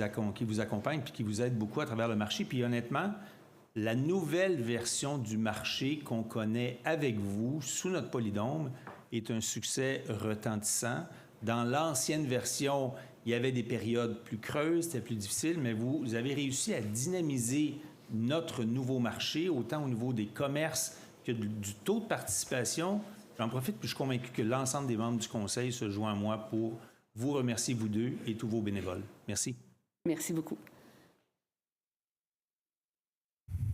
vous accompagne, puis qui vous aide beaucoup à travers le marché. Puis honnêtement, la nouvelle version du marché qu'on connaît avec vous, sous notre polydôme, est un succès retentissant. Dans l'ancienne version, il y avait des périodes plus creuses, c'était plus difficile, mais vous avez réussi à dynamiser notre nouveau marché, autant au niveau des commerces que du taux de participation. J'en profite, puis je suis convaincu que l'ensemble des membres du conseil se joint à moi pour vous remercier, vous deux, et tous vos bénévoles. Merci. Merci beaucoup.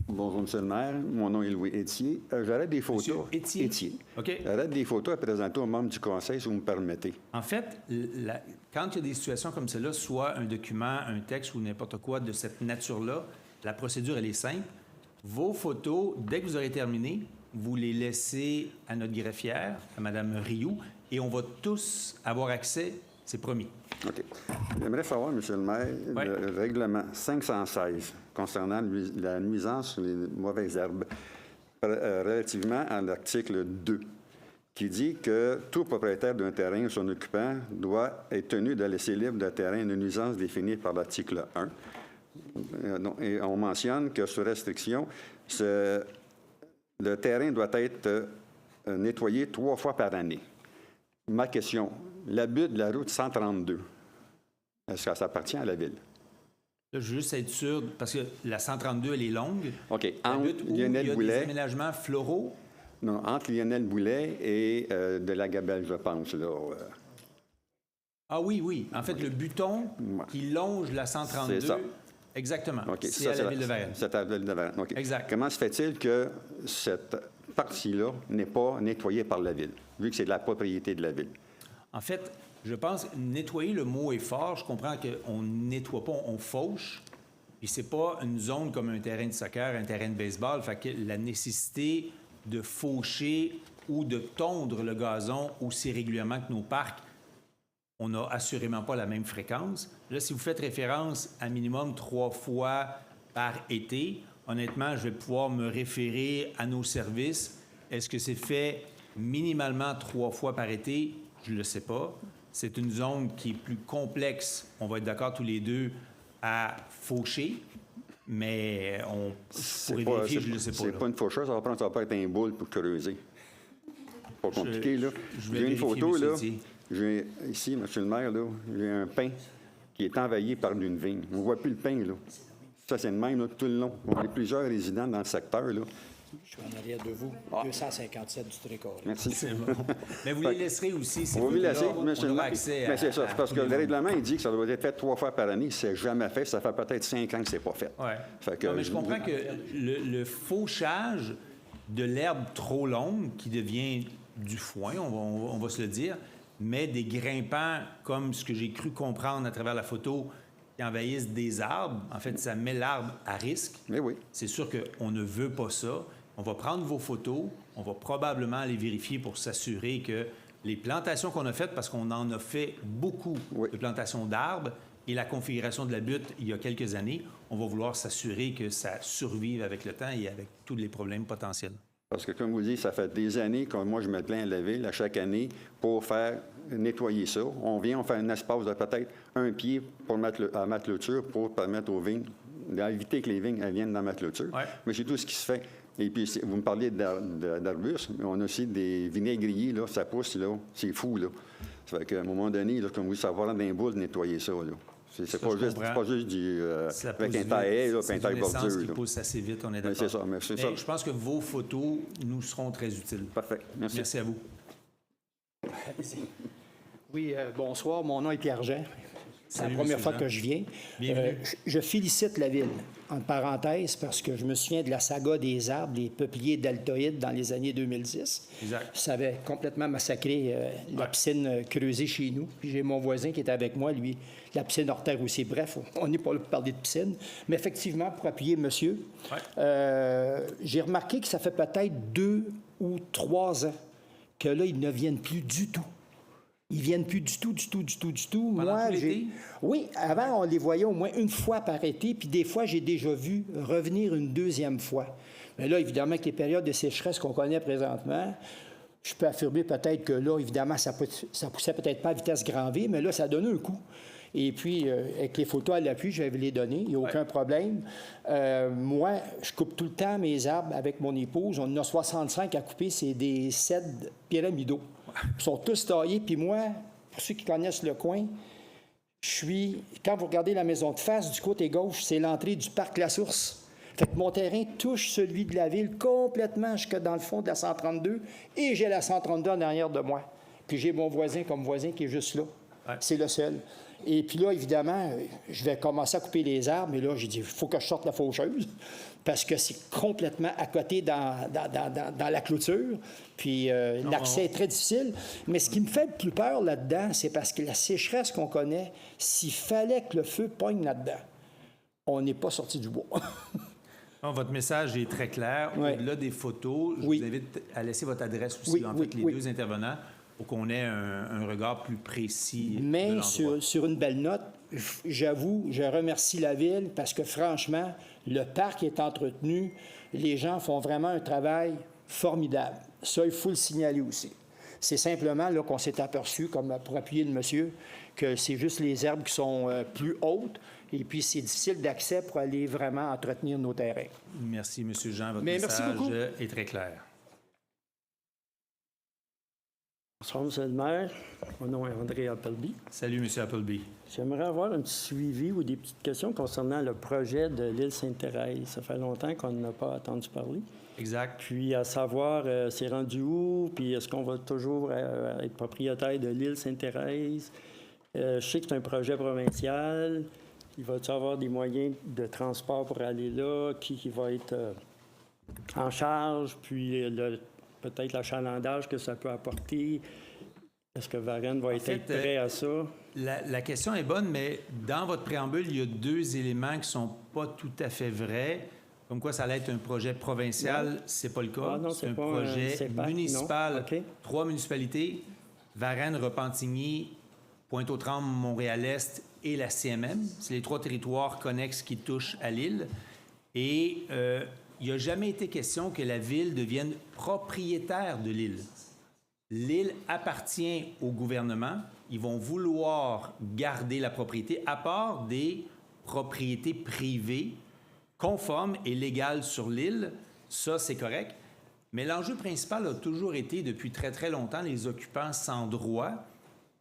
Bonjour, M. le maire. Mon nom est Louis Étier. J'aurais des photos. Monsieur Étier? Étier. OK. J'aurais des photos à présenter aux membres du conseil, si vous me permettez. En fait, quand il y a des situations comme celle-là, soit un document, un texte ou n'importe quoi de cette nature-là, la procédure, elle est simple. Vos photos, dès que vous aurez terminé, vous les laissez à notre greffière, à Mme Rioux, et on va tous avoir accès, c'est promis. OK. J'aimerais savoir, M. le maire, le règlement 516 concernant la nuisance sur les mauvaises herbes, relativement à l'article 2, qui dit que tout propriétaire d'un terrain ou son occupant doit être tenu de laisser libre de terrain une nuisance définie par l'article 1. Et on mentionne que sous restriction, le terrain doit être nettoyé 3 fois par année. Ma question, l'abus de la route 132, est-ce que ça appartient à la Ville? Là, je veux juste être sûr, parce que la 132, elle est longue. OK. Entre Lionel Boulet... Il y a des aménagements floraux? Non, entre Lionel Boulet et de la Gabelle, je pense. Là, Ah oui, oui. En fait, le buton qui longe la 132... C'est ça. Exactement. Okay. C'est à la Ville de Varennes. C'est à la Ville de Varennes. OK. Exact. Comment se fait-il que cette partie-là n'est pas nettoyée par la Ville, vu que c'est de la propriété de la Ville? En fait, je pense nettoyer, le mot est fort. Je comprends qu'on ne nettoie pas, on fauche. Puis c'est pas une zone comme un terrain de soccer, un terrain de baseball. Fait que la nécessité de faucher ou de tondre le gazon aussi régulièrement que nos parcs, on n'a assurément pas la même fréquence. Là, si vous faites référence à minimum 3 fois par été, honnêtement, je vais pouvoir me référer à nos services. Est-ce que c'est fait minimalement 3 fois par été? Je ne le sais pas. C'est une zone qui est plus complexe, on va être d'accord tous les deux, à faucher, mais on pourrait vérifier, je ne le sais pas. C'est pas une faucheuse, ça va être un boule pour creuser. Pas compliqué, là. J'ai une photo, là. J'ai ici, M. le maire, là, j'ai un pin qui est envahi par une vigne. On ne voit plus le pin, là. Ça, c'est le même, là, tout le long. On est plusieurs résidents dans le secteur, là. Je suis en arrière de vous, 257 du Trécarré. Merci. C'est bon. Mais vous les laisserez aussi, on va les laisser, on aura accès mais c'est ça, parce que le règlement, il dit que ça doit être fait 3 fois par année. C'est jamais fait. Ça fait peut-être 5 ans que c'est pas fait. Ouais. Non, mais je comprends que le fauchage de l'herbe trop longue, qui devient du foin, on va se le dire, mais des grimpants, comme ce que j'ai cru comprendre à travers la photo, qui envahissent des arbres, en fait, ça met l'arbre à risque. Mais oui. C'est sûr qu'on ne veut pas ça. On va prendre vos photos, on va probablement les vérifier pour s'assurer que les plantations qu'on a faites, parce qu'on en a fait beaucoup de plantations d'arbres, et la configuration de la butte il y a quelques années, on va vouloir s'assurer que ça survive avec le temps et avec tous les problèmes potentiels. Parce que, comme vous dites, ça fait des années que moi, je me plains à la ville à chaque année pour faire nettoyer ça. On vient, on fait un espace de peut-être 1 pied pour mettre à ma clôture pour permettre aux vignes, d'éviter que les vignes elles viennent dans ma clôture. Ouais. Mais c'est tout ce qui se fait. Et puis, vous me parliez d'arbustes, mais on a aussi des vinaigriers, là, ça pousse, là, c'est fou, là. Ça fait qu'à un moment donné, là, comme vous ça va dans un boule de nettoyer ça, là. C'est pas juste du... avec un taillet, là, puis un taille bordure. Qui pousse assez vite, on est d'accord. C'est ça, mais c'est ça. Je pense que vos photos nous seront très utiles. Parfait. Merci. Merci à vous. Oui, bonsoir. Mon nom est Pierre Jean. C'est la première fois que je viens. Je félicite la Ville, en parenthèse, parce que je me souviens de la saga des arbres, des peupliers deltoïdes dans les années 2010. Exact. Ça avait complètement massacré la piscine creusée chez nous. Puis j'ai mon voisin qui était avec moi, lui, la piscine hors terre aussi. Bref, on n'est pas là pour parler de piscine. Mais effectivement, pour appuyer monsieur, j'ai remarqué que ça fait peut-être 2 ou 3 ans que là, ils ne viennent plus du tout. Ils viennent plus du tout. Moi, oui, avant, on les voyait au moins une fois par été, puis des fois, j'ai déjà vu revenir une 2e fois. Mais là, évidemment, avec les périodes de sécheresse qu'on connaît présentement, je peux affirmer peut-être que là, évidemment, ça poussait peut-être pas à vitesse grand V, mais là, ça donne un coup. Et puis, avec les photos à l'appui, je vais les donner. Il n'y a aucun problème. Moi, je coupe tout le temps mes arbres avec mon épouse. On en a 65 à couper. C'est des cèdres pyramidaux. Ils sont tous taillés. Puis moi, pour ceux qui connaissent le coin, quand vous regardez la maison de face, du côté gauche, c'est l'entrée du parc La Source. Fait que mon terrain touche celui de la ville complètement jusque dans le fond de la 132. Et j'ai la 132 en arrière de moi. Puis j'ai mon voisin comme voisin qui est juste là. Ouais. C'est le seul. Et puis là, évidemment, je vais commencer à couper les arbres. Mais là, j'ai dit, il faut que je sorte la faucheuse parce que c'est complètement à côté dans la clôture. Puis l'accès est très difficile. Mais ce qui me fait le plus peur là-dedans, c'est parce que la sécheresse qu'on connaît, s'il fallait que le feu pogne là-dedans, on n'est pas sorti du bois. Non, votre message est très clair. Au-delà des photos, je vous invite à laisser votre adresse aussi, les deux intervenants, pour qu'on ait un regard plus précis. Mais sur une belle note, j'avoue, je remercie la Ville parce que franchement, le parc est entretenu. Les gens font vraiment un travail formidable. Ça, il faut le signaler aussi. C'est simplement là qu'on s'est aperçu, comme pour appuyer le monsieur, que c'est juste les herbes qui sont plus hautes. Et puis, c'est difficile d'accès pour aller vraiment entretenir nos terrains. Merci, M. Jean. Votre message est très clair. Bonsoir, M. le maire. Mon nom est André Appleby. Salut, M. Appleby. J'aimerais avoir un petit suivi ou des petites questions concernant le projet de l'île Sainte-Thérèse. Ça fait longtemps qu'on n'a pas entendu parler. Exact. Puis, à savoir, c'est rendu où? Puis, est-ce qu'on va toujours être propriétaire de l'île Sainte-Thérèse? Je sais que c'est un projet provincial. Il va-t-il avoir des moyens de transport pour aller là? Qui va être en charge? Puis, peut-être l'achalandage que ça peut apporter. Est-ce que Varennes va être prêt à ça? La question est bonne, mais dans votre préambule, il y a 2 éléments qui ne sont pas tout à fait vrais. Comme quoi, ça allait être un projet provincial, c'est pas le cas. C'est un projet municipal. 3 municipalités, Varennes, Repentigny, Pointe-aux-Trembles, Montréal-Est et la CMM. C'est les 3 territoires connexes qui touchent à l'île. Et il n'a jamais été question que la Ville devienne propriétaire de l'île. L'île appartient au gouvernement. Ils vont vouloir garder la propriété, à part des propriétés privées conformes et légales sur l'île. Ça, c'est correct. Mais l'enjeu principal a toujours été, depuis très, très longtemps, les occupants sans droit.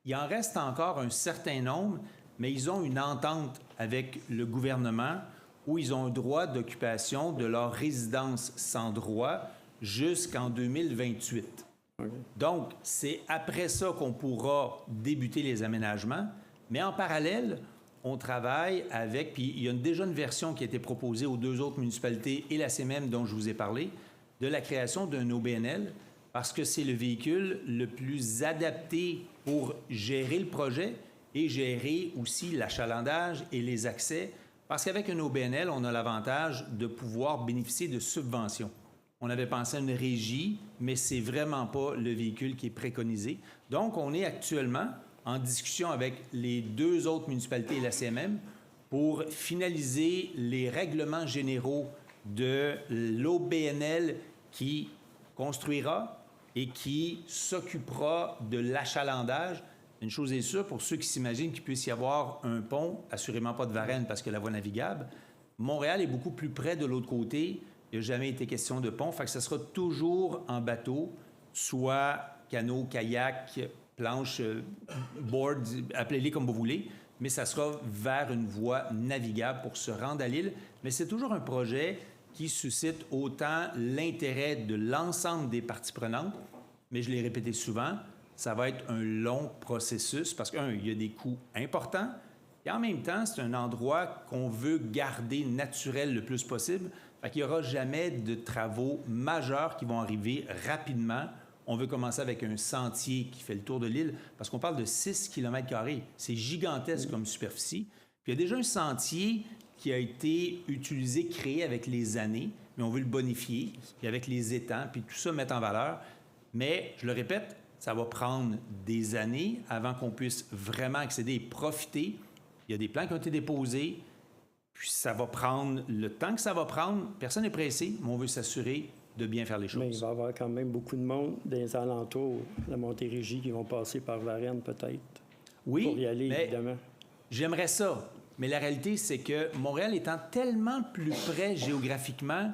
Il en reste encore un certain nombre, mais ils ont une entente avec le gouvernement où ils ont un droit d'occupation de leur résidence sans droit jusqu'en 2028. Okay. Donc, c'est après ça qu'on pourra débuter les aménagements, mais en parallèle, on travaille avec, puis il y a déjà une version qui a été proposée aux 2 autres municipalités et la CMM dont je vous ai parlé, de la création d'un OBNL, parce que c'est le véhicule le plus adapté pour gérer le projet et gérer aussi l'achalandage et les accès. Parce qu'avec un OBNL, on a l'avantage de pouvoir bénéficier de subventions. On avait pensé à une régie, mais c'est vraiment pas le véhicule qui est préconisé. Donc, on est actuellement en discussion avec les 2 autres municipalités et la CMM pour finaliser les règlements généraux de l'OBNL qui construira et qui s'occupera de l'achalandage. Une chose est sûre, pour ceux qui s'imaginent qu'il puisse y avoir un pont, assurément pas de Varennes parce que la voie navigable, Montréal est beaucoup plus près de l'autre côté. Il n'a jamais été question de pont, fait que ça sera toujours en bateau, soit canot, kayak, planche, board, appelez-les comme vous voulez, mais ça sera vers une voie navigable pour se rendre à l'île. Mais c'est toujours un projet qui suscite autant l'intérêt de l'ensemble des parties prenantes, mais je l'ai répété souvent, ça va être un long processus parce il y a des coûts importants et en même temps, c'est un endroit qu'on veut garder naturel le plus possible. Fait qu'il n'y aura jamais de travaux majeurs qui vont arriver rapidement. On veut commencer avec un sentier qui fait le tour de l'île parce qu'on parle de 6 km². C'est gigantesque comme superficie. Puis il y a déjà un sentier qui a été utilisé, créé avec les années, mais on veut le bonifier, puis avec les étangs, puis tout ça mettre en valeur. Mais, je le répète, ça va prendre des années avant qu'on puisse vraiment accéder et profiter. Il y a des plans qui ont été déposés, puis ça va prendre le temps que ça va prendre. Personne n'est pressé, mais on veut s'assurer de bien faire les choses. Mais il va y avoir quand même beaucoup de monde des alentours de Montérégie qui vont passer par Varennes, peut-être. Oui, pour y aller, mais évidemment. J'aimerais ça. Mais la réalité, c'est que Montréal étant tellement plus près géographiquement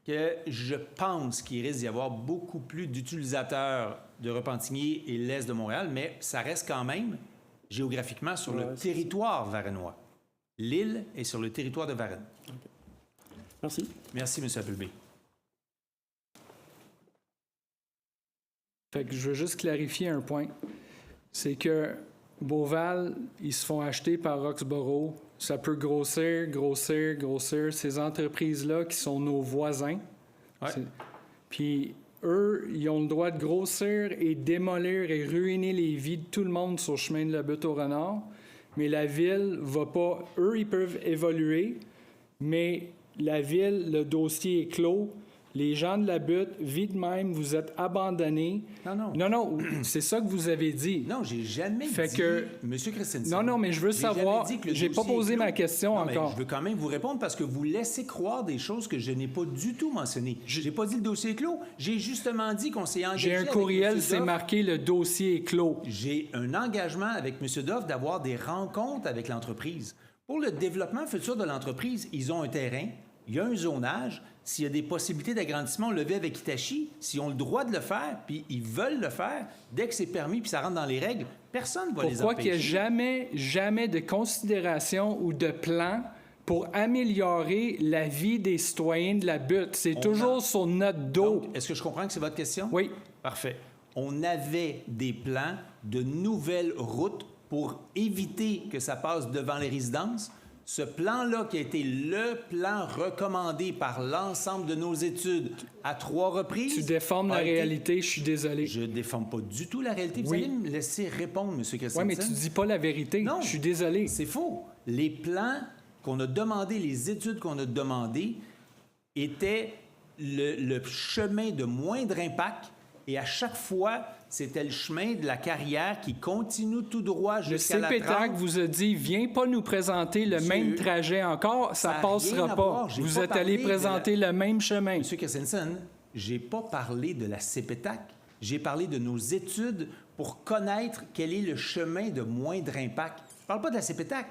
que je pense qu'il risque d'y avoir beaucoup plus d'utilisateurs de Repentigny et l'Est de Montréal, mais ça reste quand même géographiquement sur le territoire varennois. L'île est sur le territoire de Varennes. Okay. Merci. Merci, M. Appleby. Fait que je veux juste clarifier un point. C'est que Beauval, ils se font acheter par Roxborough. Ça peut grossir. Ces entreprises-là qui sont nos voisins. Ouais. Puis eux, ils ont le droit de grossir et démolir et ruiner les vies de tout le monde sur le chemin de la butte au renard. Mais la ville va pas... Eux, ils peuvent évoluer, mais la ville, le dossier est clos. Les gens de la butte, vite même, vous êtes abandonnés. Non, c'est ça que vous avez dit. Non, j'ai jamais dit, M. Christensen. Non, mais je veux savoir, j'ai pas posé ma question encore. Je veux quand même vous répondre parce que vous laissez croire des choses que je n'ai pas du tout mentionnées. J'ai pas dit le dossier est clos. J'ai justement dit qu'on s'est engagé. J'ai un courriel, c'est marqué le dossier est clos. J'ai un engagement avec M. Doff d'avoir des rencontres avec l'entreprise. Pour le développement futur de l'entreprise, ils ont un terrain, il y a un zonage. S'il y a des possibilités d'agrandissement, on le fait avec Hitachi. S'ils ont le droit de le faire, puis ils veulent le faire, dès que c'est permis, puis ça rentre dans les règles, personne ne va les empêcher. Pourquoi qu'il n'y a jamais de considération ou de plan pour améliorer la vie des citoyens de la butte? C'est toujours sur notre dos. Donc, est-ce que je comprends que c'est votre question? Oui. Parfait. On avait des plans de nouvelles routes pour éviter que ça passe devant les résidences. Ce plan-là, qui a été le plan recommandé par l'ensemble de nos études à 3 reprises... Tu déformes la réalité, je suis désolé. Je ne déforme pas du tout la réalité. Vous allez me laisser répondre, M. Christensen. Oui, mais tu ne dis pas la vérité. Non. Je suis désolé. C'est faux. Les plans qu'on a demandés, les études qu'on a demandées étaient le chemin de moindre impact et à chaque fois... C'était le chemin de la carrière qui continue tout droit jusqu'à la 30. Le CPTAC vous a dit, viens pas nous présenter le même trajet encore, ça passera pas. Vous êtes allé présenter le même chemin. M. Christensen, j'ai pas parlé de la CPTAC. J'ai parlé de nos études pour connaître quel est le chemin de moindre impact. Je parle pas de la CPTAC.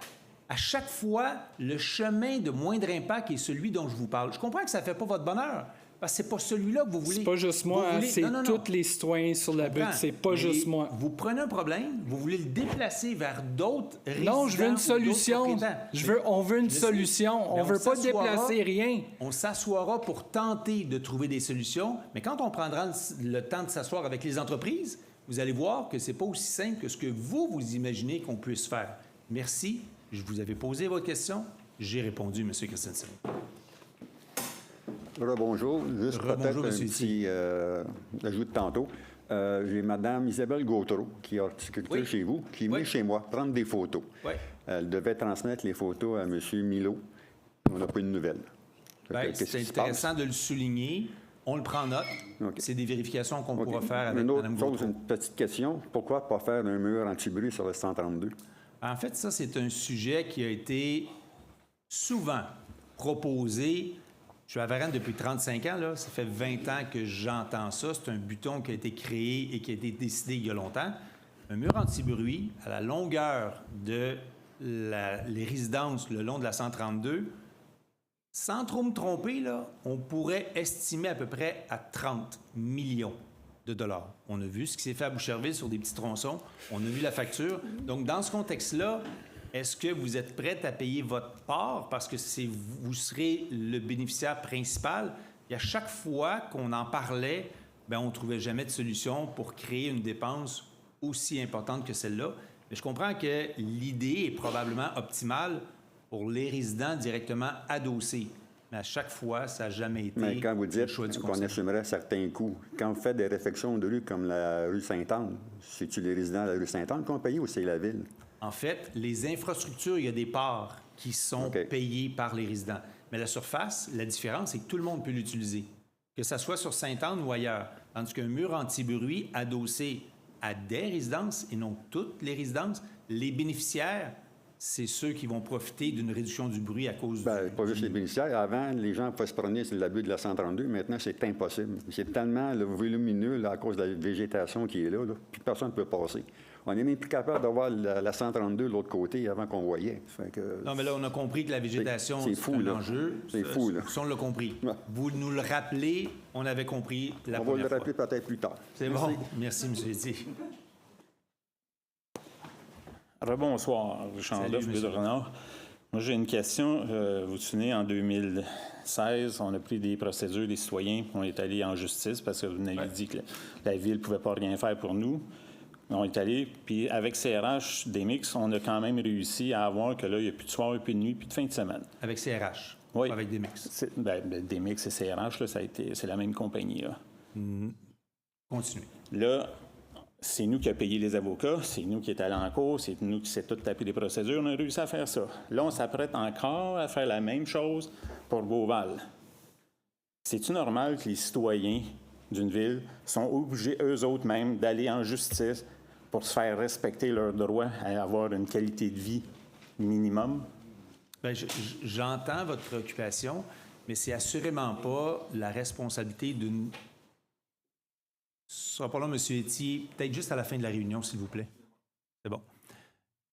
À chaque fois, le chemin de moindre impact est celui dont je vous parle. Je comprends que ça fait pas votre bonheur. Parce que c'est pas celui-là que vous voulez. C'est pas juste moi, c'est tous les citoyens sur la butte. C'est pas juste moi. Vous prenez un problème, vous voulez le déplacer vers d'autres résidents. Non, je veux une solution. On veut une solution. On veut pas déplacer rien. On s'assoira pour tenter de trouver des solutions, mais quand on prendra le temps de s'asseoir avec les entreprises, vous allez voir que c'est pas aussi simple que ce que vous imaginez qu'on puisse faire. Merci. Je vous avais posé votre question. J'ai répondu, M. Christensen. Rebonjour. Juste peut-être un petit ajout de tantôt. J'ai Mme Isabelle Gautreau, qui est horticulteur chez vous, qui est venue chez moi prendre des photos. Oui. Elle devait transmettre les photos à M. Milo. On n'a pas eu de nouvelles. C'est intéressant de le souligner. On le prend en note. Okay. C'est des vérifications qu'on pourra faire avec Mme Gautreau. Une petite question. Pourquoi pas faire un mur anti-bruit sur le 132? En fait, ça, c'est un sujet qui a été souvent proposé Je suis à Varennes depuis 35 ans, là. Ça fait 20 ans que j'entends ça. C'est un buton qui a été créé et qui a été décidé il y a longtemps. Un mur anti-bruit à la longueur de les résidences le long de la 132, sans trop me tromper, là, on pourrait estimer à peu près à 30 millions de dollars. On a vu ce qui s'est fait à Boucherville sur des petits tronçons. On a vu la facture. Donc, dans ce contexte-là, est-ce que vous êtes prête à payer votre part parce que vous serez le bénéficiaire principal? Et à chaque fois qu'on en parlait, bien, on ne trouvait jamais de solution pour créer une dépense aussi importante que celle-là. Mais je comprends que l'idée est probablement optimale pour les résidents directement adossés. Mais à chaque fois, ça n'a jamais été Mais quand vous le dites choix du qu'on conseil. assumerait certains coûts, quand vous faites des réfections de rue comme la rue Sainte-Anne, c'est-tu les résidents de la rue Sainte-Anne qui ont payé ou c'est la ville? En fait, les infrastructures, il y a des parts qui sont payées par les résidents. Mais la surface, la différence, c'est que tout le monde peut l'utiliser, que ça soit sur Sainte-Anne ou ailleurs. Tandis qu'un mur anti-bruit adossé à des résidences, et non toutes les résidences, les bénéficiaires, c'est ceux qui vont profiter d'une réduction du bruit à cause Pas juste les bénéficiaires. Avant, les gens pouvaient se promener sur l'abus de la 132. Maintenant, c'est impossible. C'est tellement volumineux là, à cause de la végétation qui est là, puis personne ne peut passer. On n'est même plus capable d'avoir la 132 de l'autre côté avant qu'on voyait. Fait que, non, mais là, on a compris que la végétation, c'est fou, un là. enjeu. C'est fou, là. Ça, on l'a compris. Vous nous le rappelez, on avait compris la on première va le fois. rappeler peut-être plus tard. C'est bon. Merci, M. Etier. Rebonsoir, Richard Salut, Doff, monsieur. de Renard. Moi, j'ai une question. Vous vous souvenez, en 2016, on a pris des procédures des citoyens, on est allé en justice parce que vous nous avez dit que la Ville ne pouvait pas rien faire pour nous. On est allé, puis avec CRH, DMX, on a quand même réussi à avoir que là, il n'y a plus de soir, plus de nuit, plus de fin de semaine. Avec CRH? Oui. Avec DMX? DMX et CRH, là, c'est la même compagnie. Là. Continuez. Là, c'est nous qui avons payé les avocats, c'est nous qui est allés en cours, c'est nous qui s'est tout tapé les procédures, on a réussi à faire ça. Là, on s'apprête encore à faire la même chose pour Beauval. C'est-tu normal que les citoyens d'une ville sont obligés, eux autres même, d'aller en justice pour se faire respecter leurs droits à avoir une qualité de vie minimum? Bien, j'entends votre préoccupation, mais c'est assurément pas la responsabilité d'une... Ce sera pas là, M. Etier, peut-être juste à la fin de la réunion, s'il vous plaît. C'est bon.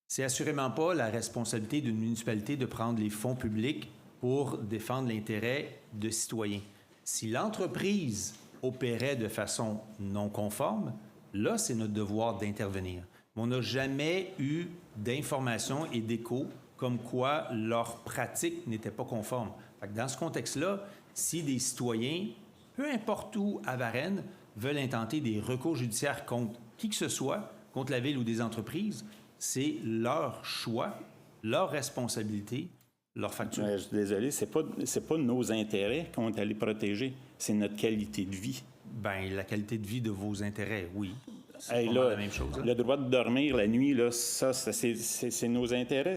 C'est assurément pas la responsabilité d'une municipalité de prendre les fonds publics pour défendre l'intérêt de citoyens. Si l'entreprise opérait de façon non conforme, là, c'est notre devoir d'intervenir. Mais on n'a jamais eu d'informations et d'échos comme quoi leur pratique n'était pas conforme. Fait que dans ce contexte-là, si des citoyens, peu importe où à Varennes, veulent intenter des recours judiciaires contre qui que ce soit, contre la ville ou des entreprises, c'est leur choix, leur responsabilité, leur facture. Je suis désolé, c'est pas nos intérêts qu'on est allé protéger, c'est notre qualité de vie. Bien, la qualité de vie de vos intérêts, oui. C'est Hey, pas là, mal la même chose. Là. Le droit de dormir la nuit, là, ça c'est nos intérêts.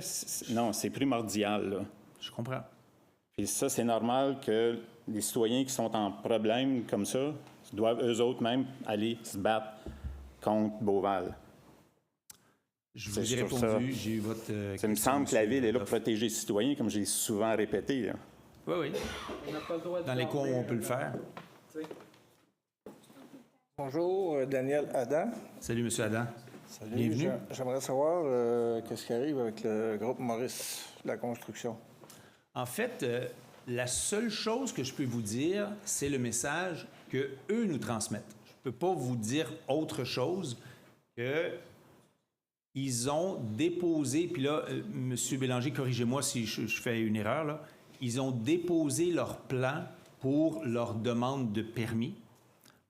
Non, c'est primordial. Là. Je comprends. Puis ça, c'est normal que les citoyens qui sont en problème comme ça doivent eux autres même aller se battre contre Beauval. Je vous ai répondu, j'ai eu votre Ça me semble que la Ville est là pour protéger les citoyens, comme j'ai souvent répété. Là. Oui, oui. Dans les coins où on peut le faire. Bonjour, Daniel Adam. Salut, M. Adam. Salut. Bienvenue. J'aimerais savoir qu'est-ce qui arrive avec le groupe Maurice, la construction. En fait, la seule chose que je peux vous dire, c'est le message qu'eux nous transmettent. Je ne peux pas vous dire autre chose que ils ont déposé, puis là, M. Bélanger, corrigez-moi si je fais une erreur, là, ils ont déposé leur plan pour leur demande de permis.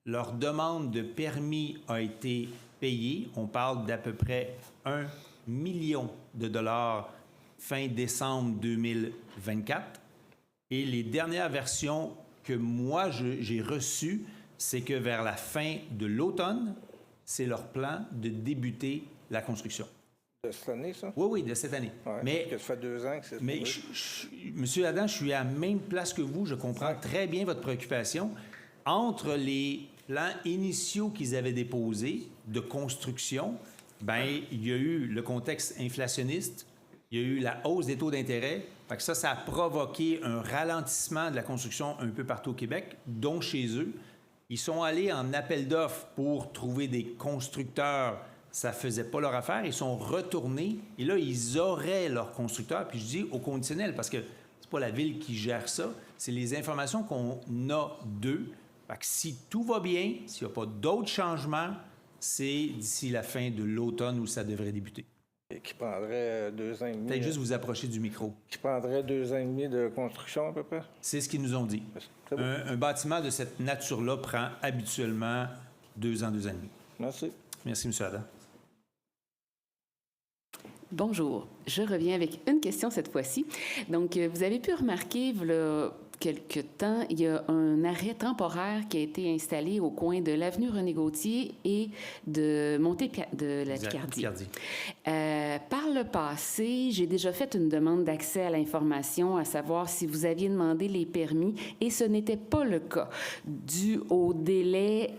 Leur demande de permis a été payée. On parle d'à peu près 1 million de dollars fin décembre 2024. Et les dernières versions que moi, j'ai reçues, c'est que vers la fin de l'automne, c'est leur plan de débuter la construction. De cette année, ça? Oui, oui, de cette année. Ouais, mais parce que ça fait 2 ans que c'est... Mais, Monsieur Adam, je suis à la même place que vous. Je comprends très bien votre préoccupation. Entre les plans initiaux qu'ils avaient déposés de construction, bien, il y a eu le contexte inflationniste Il y a eu la hausse des taux d'intérêt. Fait que ça a provoqué un ralentissement de la construction un peu partout au Québec, dont chez eux. Ils sont allés en appel d'offres pour trouver des constructeurs. Ça ne faisait pas leur affaire. Ils sont retournés et là, ils auraient leurs constructeurs. Puis je dis au conditionnel parce que c'est pas la Ville qui gère ça. C'est les informations qu'on a d'eux. Fait que si tout va bien, s'il n'y a pas d'autres changements, c'est d'ici la fin de l'automne où ça devrait débuter. Et qui prendrait 2 ans et demi. Peut-être juste vous approcher du micro. Qui prendrait 2 ans et demi de construction à peu près? C'est ce qu'ils nous ont dit. Un bâtiment de cette nature-là prend habituellement 2 ans, 2 ans et demi. Merci. Merci, M. Adam. Bonjour. Je reviens avec une question cette fois-ci. Donc, vous avez pu remarquer, voilà quelque temps, il y a un arrêt temporaire qui a été installé au coin de l'avenue René-Gauthier et de montée de la Picardie. Par le passé, j'ai déjà fait une demande d'accès à l'information, à savoir si vous aviez demandé les permis, et ce n'était pas le cas. Dû au délai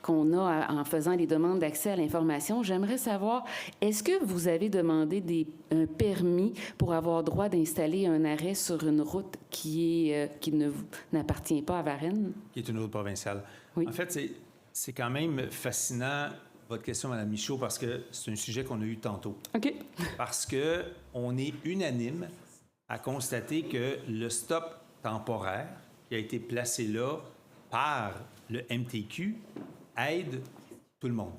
qu'on a en faisant les demandes d'accès à l'information, j'aimerais savoir, est-ce que vous avez demandé un permis pour avoir droit d'installer un arrêt sur une route qui n'appartient pas à Varennes? Qui est une route provinciale. Oui. En fait, c'est quand même fascinant, votre question, Mme Michaud, parce que c'est un sujet qu'on a eu tantôt. OK. Parce qu'on est unanime à constater que le stop temporaire qui a été placé là par le MTQ aide tout le monde.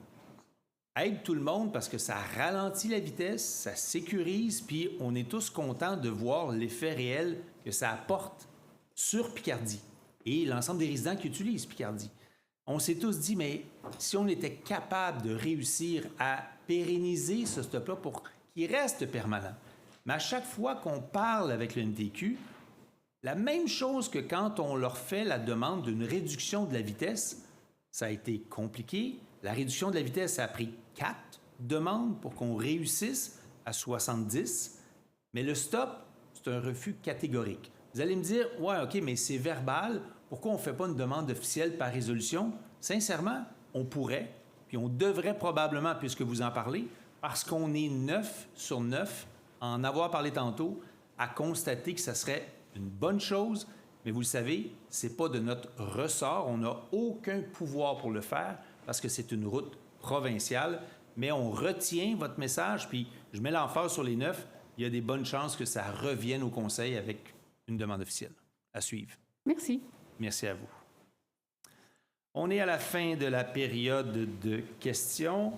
Aide tout le monde parce que ça ralentit la vitesse, ça sécurise, puis on est tous contents de voir l'effet réel que ça apporte sur Picardie et l'ensemble des résidents qui utilisent Picardie. On s'est tous dit, mais si on était capable de réussir à pérenniser ce stop-là pour qu'il reste permanent, mais à chaque fois qu'on parle avec le MTQ, la même chose que quand on leur fait la demande d'une réduction de la vitesse, ça a été compliqué. La réduction de la vitesse, ça a pris 4 demandes pour qu'on réussisse à 70. Mais le stop, c'est un refus catégorique. Vous allez me dire, ouais, OK, mais c'est verbal. Pourquoi on ne fait pas une demande officielle par résolution? Sincèrement, on pourrait, puis on devrait probablement, puisque vous en parlez, parce qu'on est 9 sur 9, en avoir parlé tantôt, à constater que ça serait une bonne chose. Mais vous le savez, ce n'est pas de notre ressort. On n'a aucun pouvoir pour le faire parce que c'est une route provinciale. Mais on retient votre message, puis je mets l'emphase sur les 9. Il y a des bonnes chances que ça revienne au Conseil avec une demande officielle. À suivre. Merci. Merci à vous. On est à la fin de la période de questions.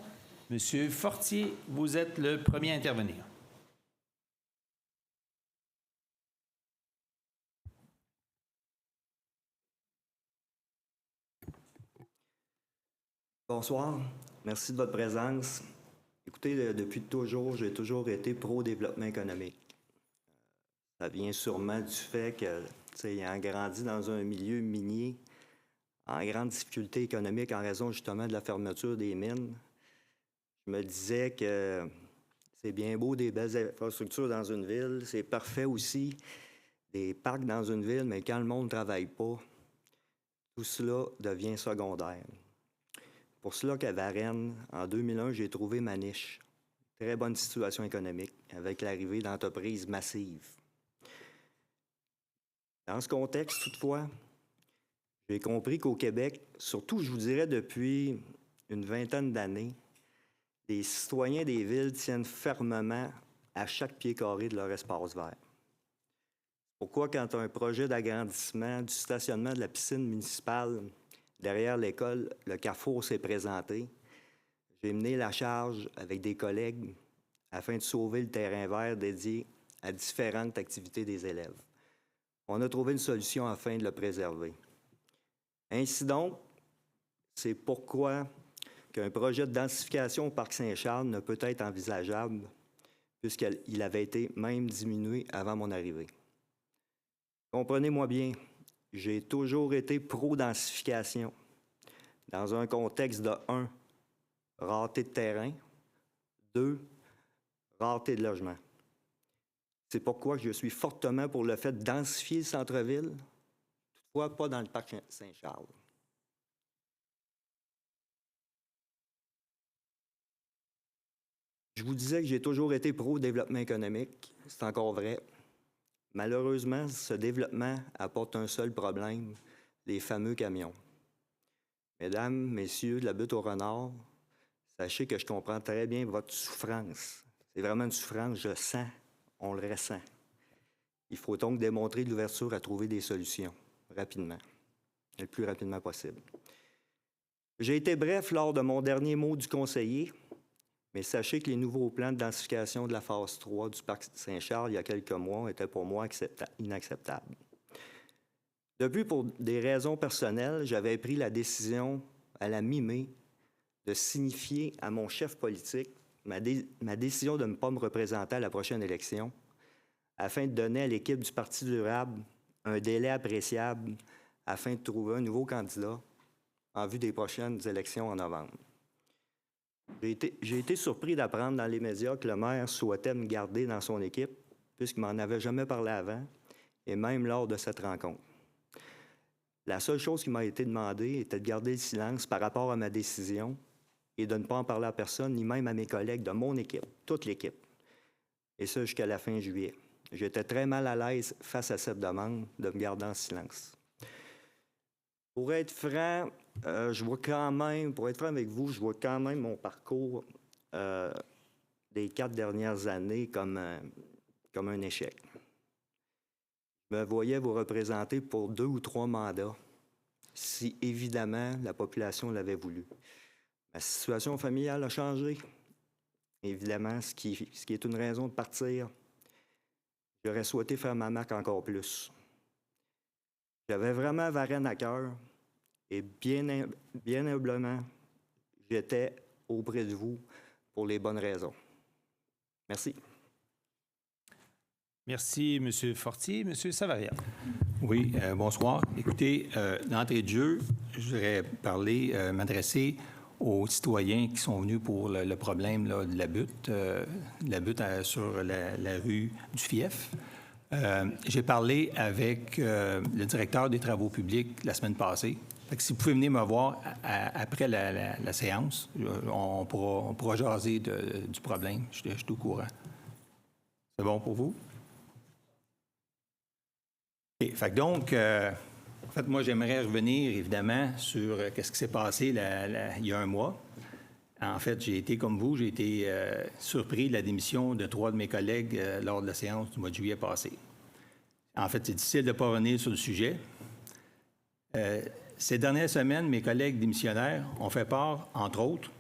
Monsieur Fortier, vous êtes le premier à intervenir. Bonsoir. Merci de votre présence. Écoutez, depuis toujours, j'ai toujours été pro-développement économique. Ça vient sûrement du fait que, ayant grandi dans un milieu minier, en grande difficulté économique en raison justement de la fermeture des mines, je me disais que c'est bien beau des belles infrastructures dans une ville, c'est parfait aussi des parcs dans une ville, mais quand le monde ne travaille pas, tout cela devient secondaire. Pour cela qu'à Varennes, en 2001, j'ai trouvé ma niche. Très bonne situation économique avec l'arrivée d'entreprises massives. Dans ce contexte, toutefois, j'ai compris qu'au Québec, surtout, je vous dirais depuis une vingtaine d'années, les citoyens des villes tiennent fermement à chaque pied carré de leur espace vert. Pourquoi, quand un projet d'agrandissement du stationnement de la piscine municipale derrière l'école, le Carrefour s'est présenté, j'ai mené la charge avec des collègues afin de sauver le terrain vert dédié à différentes activités des élèves. On a trouvé une solution afin de le préserver. Ainsi donc, c'est pourquoi qu'un projet de densification au Parc Saint-Charles ne peut être envisageable, puisqu'il avait été même diminué avant mon arrivée. Comprenez-moi bien, j'ai toujours été pro-densification, dans un contexte de 1, rareté de terrain, 2, rareté de logement. C'est pourquoi je suis fortement pour le fait de densifier le centre-ville, toutefois pas dans le Parc Saint-Charles. Je vous disais que j'ai toujours été pro-développement économique. C'est encore vrai. Malheureusement, ce développement apporte un seul problème, les fameux camions. Mesdames, messieurs de la butte au renard, sachez que je comprends très bien votre souffrance. C'est vraiment une souffrance, je sens, on le ressent. Il faut donc démontrer de l'ouverture à trouver des solutions, rapidement, le plus rapidement possible. J'ai été bref lors de mon dernier mot du conseiller, mais sachez que les nouveaux plans de densification de la phase 3 du parc Saint-Charles, il y a quelques mois, étaient pour moi inacceptables. Depuis, pour des raisons personnelles, j'avais pris la décision à la mi-mai de signifier à mon chef politique ma décision de ne pas me représenter à la prochaine élection afin de donner à l'équipe du Parti durable un délai appréciable afin de trouver un nouveau candidat en vue des prochaines élections en novembre. J'ai été surpris d'apprendre dans les médias que le maire souhaitait me garder dans son équipe puisqu'il ne m'en avait jamais parlé avant et même lors de cette rencontre. La seule chose qui m'a été demandée était de garder le silence par rapport à ma décision et de ne pas en parler à personne, ni même à mes collègues de mon équipe, toute l'équipe. Et ça jusqu'à la fin juillet. J'étais très mal à l'aise face à cette demande de me garder en silence. Pour être franc, pour être franc avec vous, je vois quand même mon parcours des 4 dernières années comme un échec. Je me voyais vous représenter pour 2 ou 3 mandats, si évidemment la population l'avait voulu. Ma situation familiale a changé. Évidemment, ce qui est une raison de partir. J'aurais souhaité faire ma marque encore plus. J'avais vraiment Varennes à cœur et bien humblement, j'étais auprès de vous pour les bonnes raisons. Merci. Merci, M. Fortier. M. Savaria. Oui, bonsoir. Écoutez, d'entrée de jeu, je voudrais m'adresser aux citoyens qui sont venus pour le problème là, de la butte sur la rue du Fief. J'ai parlé avec le directeur des travaux publics la semaine passée. Fait que si vous pouvez venir me voir après la séance, on pourra jaser du problème. Je suis au courant. C'est bon pour vous? Okay. Fait que donc, en fait, moi, j'aimerais revenir, évidemment, sur ce qui s'est passé il y a un mois. En fait, j'ai été, comme vous, surpris de la démission de 3 de mes collègues lors de la séance du mois de juillet passé. En fait, c'est difficile de ne pas revenir sur le sujet. Ces dernières semaines, mes collègues démissionnaires ont fait part, entre autres,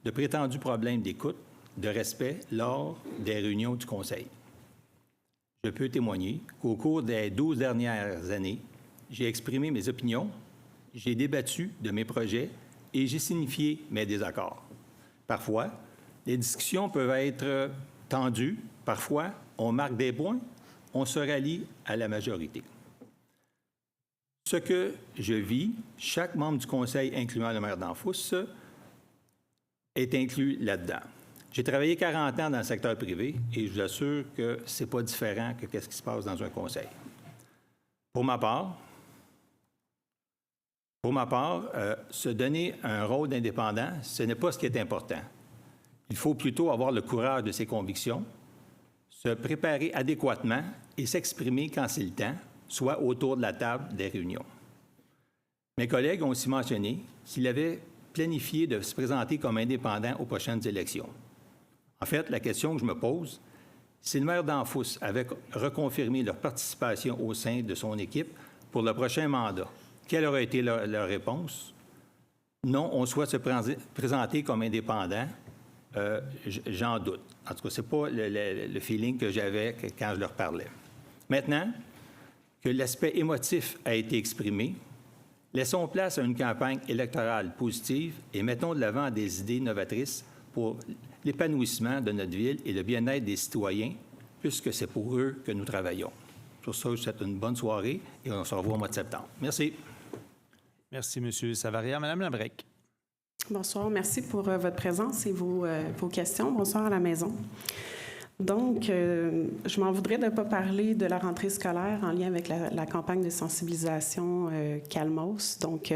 de prétendus problèmes d'écoute, de respect lors des réunions du Conseil. Je peux témoigner qu'au cours des 12 dernières années, j'ai exprimé mes opinions, j'ai débattu de mes projets et j'ai signifié mes désaccords. Parfois, les discussions peuvent être tendues. Parfois, on marque des points, on se rallie à la majorité. Ce que je vis, chaque membre du Conseil, incluant le maire d'Anfousse, est inclus là-dedans. J'ai travaillé 40 ans dans le secteur privé et je vous assure que ce n'est pas différent que ce qui se passe dans un conseil. Pour ma part, se donner un rôle d'indépendant, ce n'est pas ce qui est important. Il faut plutôt avoir le courage de ses convictions, se préparer adéquatement et s'exprimer quand c'est le temps, soit autour de la table des réunions. Mes collègues ont aussi mentionné qu'ils avaient planifié de se présenter comme indépendants aux prochaines élections. En fait, la question que je me pose, si le maire d'Anfousse avait reconfirmé leur participation au sein de son équipe pour le prochain mandat, quelle aurait été leur réponse? Non, on souhaite se présenter comme indépendant. J'en doute. En tout cas, ce n'est pas le feeling que j'avais quand je leur parlais. Maintenant que l'aspect émotif a été exprimé, laissons place à une campagne électorale positive et mettons de l'avant des idées novatrices pour l'épanouissement de notre ville et le bien-être des citoyens, puisque c'est pour eux que nous travaillons. Sur ça, je vous souhaite une bonne soirée et on se revoit au mois de septembre. Merci. Merci, M. Savaria. Mme Labrec. Bonsoir. Merci pour votre présence et vos questions. Bonsoir à la maison. Donc, je m'en voudrais de ne pas parler de la rentrée scolaire en lien avec la campagne de sensibilisation Calmos. Donc,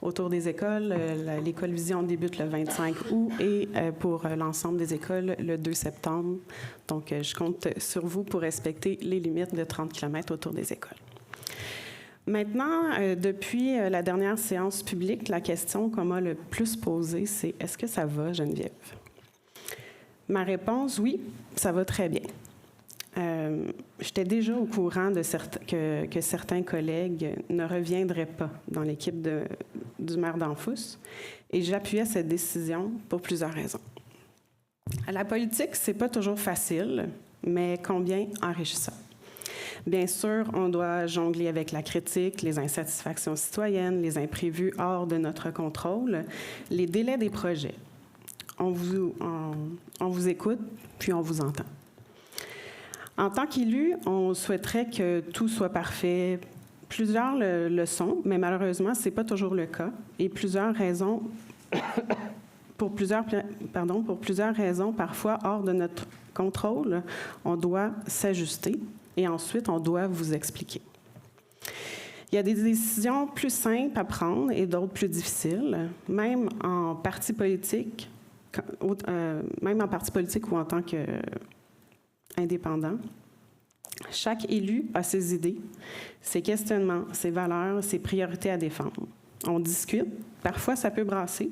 autour des écoles, l'école Vision débute le 25 août et pour l'ensemble des écoles, le 2 septembre. Donc, je compte sur vous pour respecter les limites de 30 km autour des écoles. Maintenant, depuis la dernière séance publique, la question qu'on m'a le plus posée, c'est « Est-ce que ça va, Geneviève? » Ma réponse, oui, ça va très bien. J'étais déjà au courant que certains collègues ne reviendraient pas dans l'équipe du maire d'Anfos et j'appuyais cette décision pour plusieurs raisons. La politique, c'est pas toujours facile, mais combien enrichissant. Bien sûr, on doit jongler avec la critique, les insatisfactions citoyennes, les imprévus hors de notre contrôle, les délais des projets. On vous écoute, puis on vous entend. En tant qu'élu, on souhaiterait que tout soit parfait. Plusieurs le sont, mais malheureusement, ce n'est pas toujours le cas. Et pour plusieurs raisons, parfois hors de notre contrôle, on doit s'ajuster et ensuite, on doit vous expliquer. Il y a des décisions plus simples à prendre et d'autres plus difficiles, même en parti politique ou en tant qu'indépendant. Chaque élu a ses idées, ses questionnements, ses valeurs, ses priorités à défendre. On discute, parfois ça peut brasser,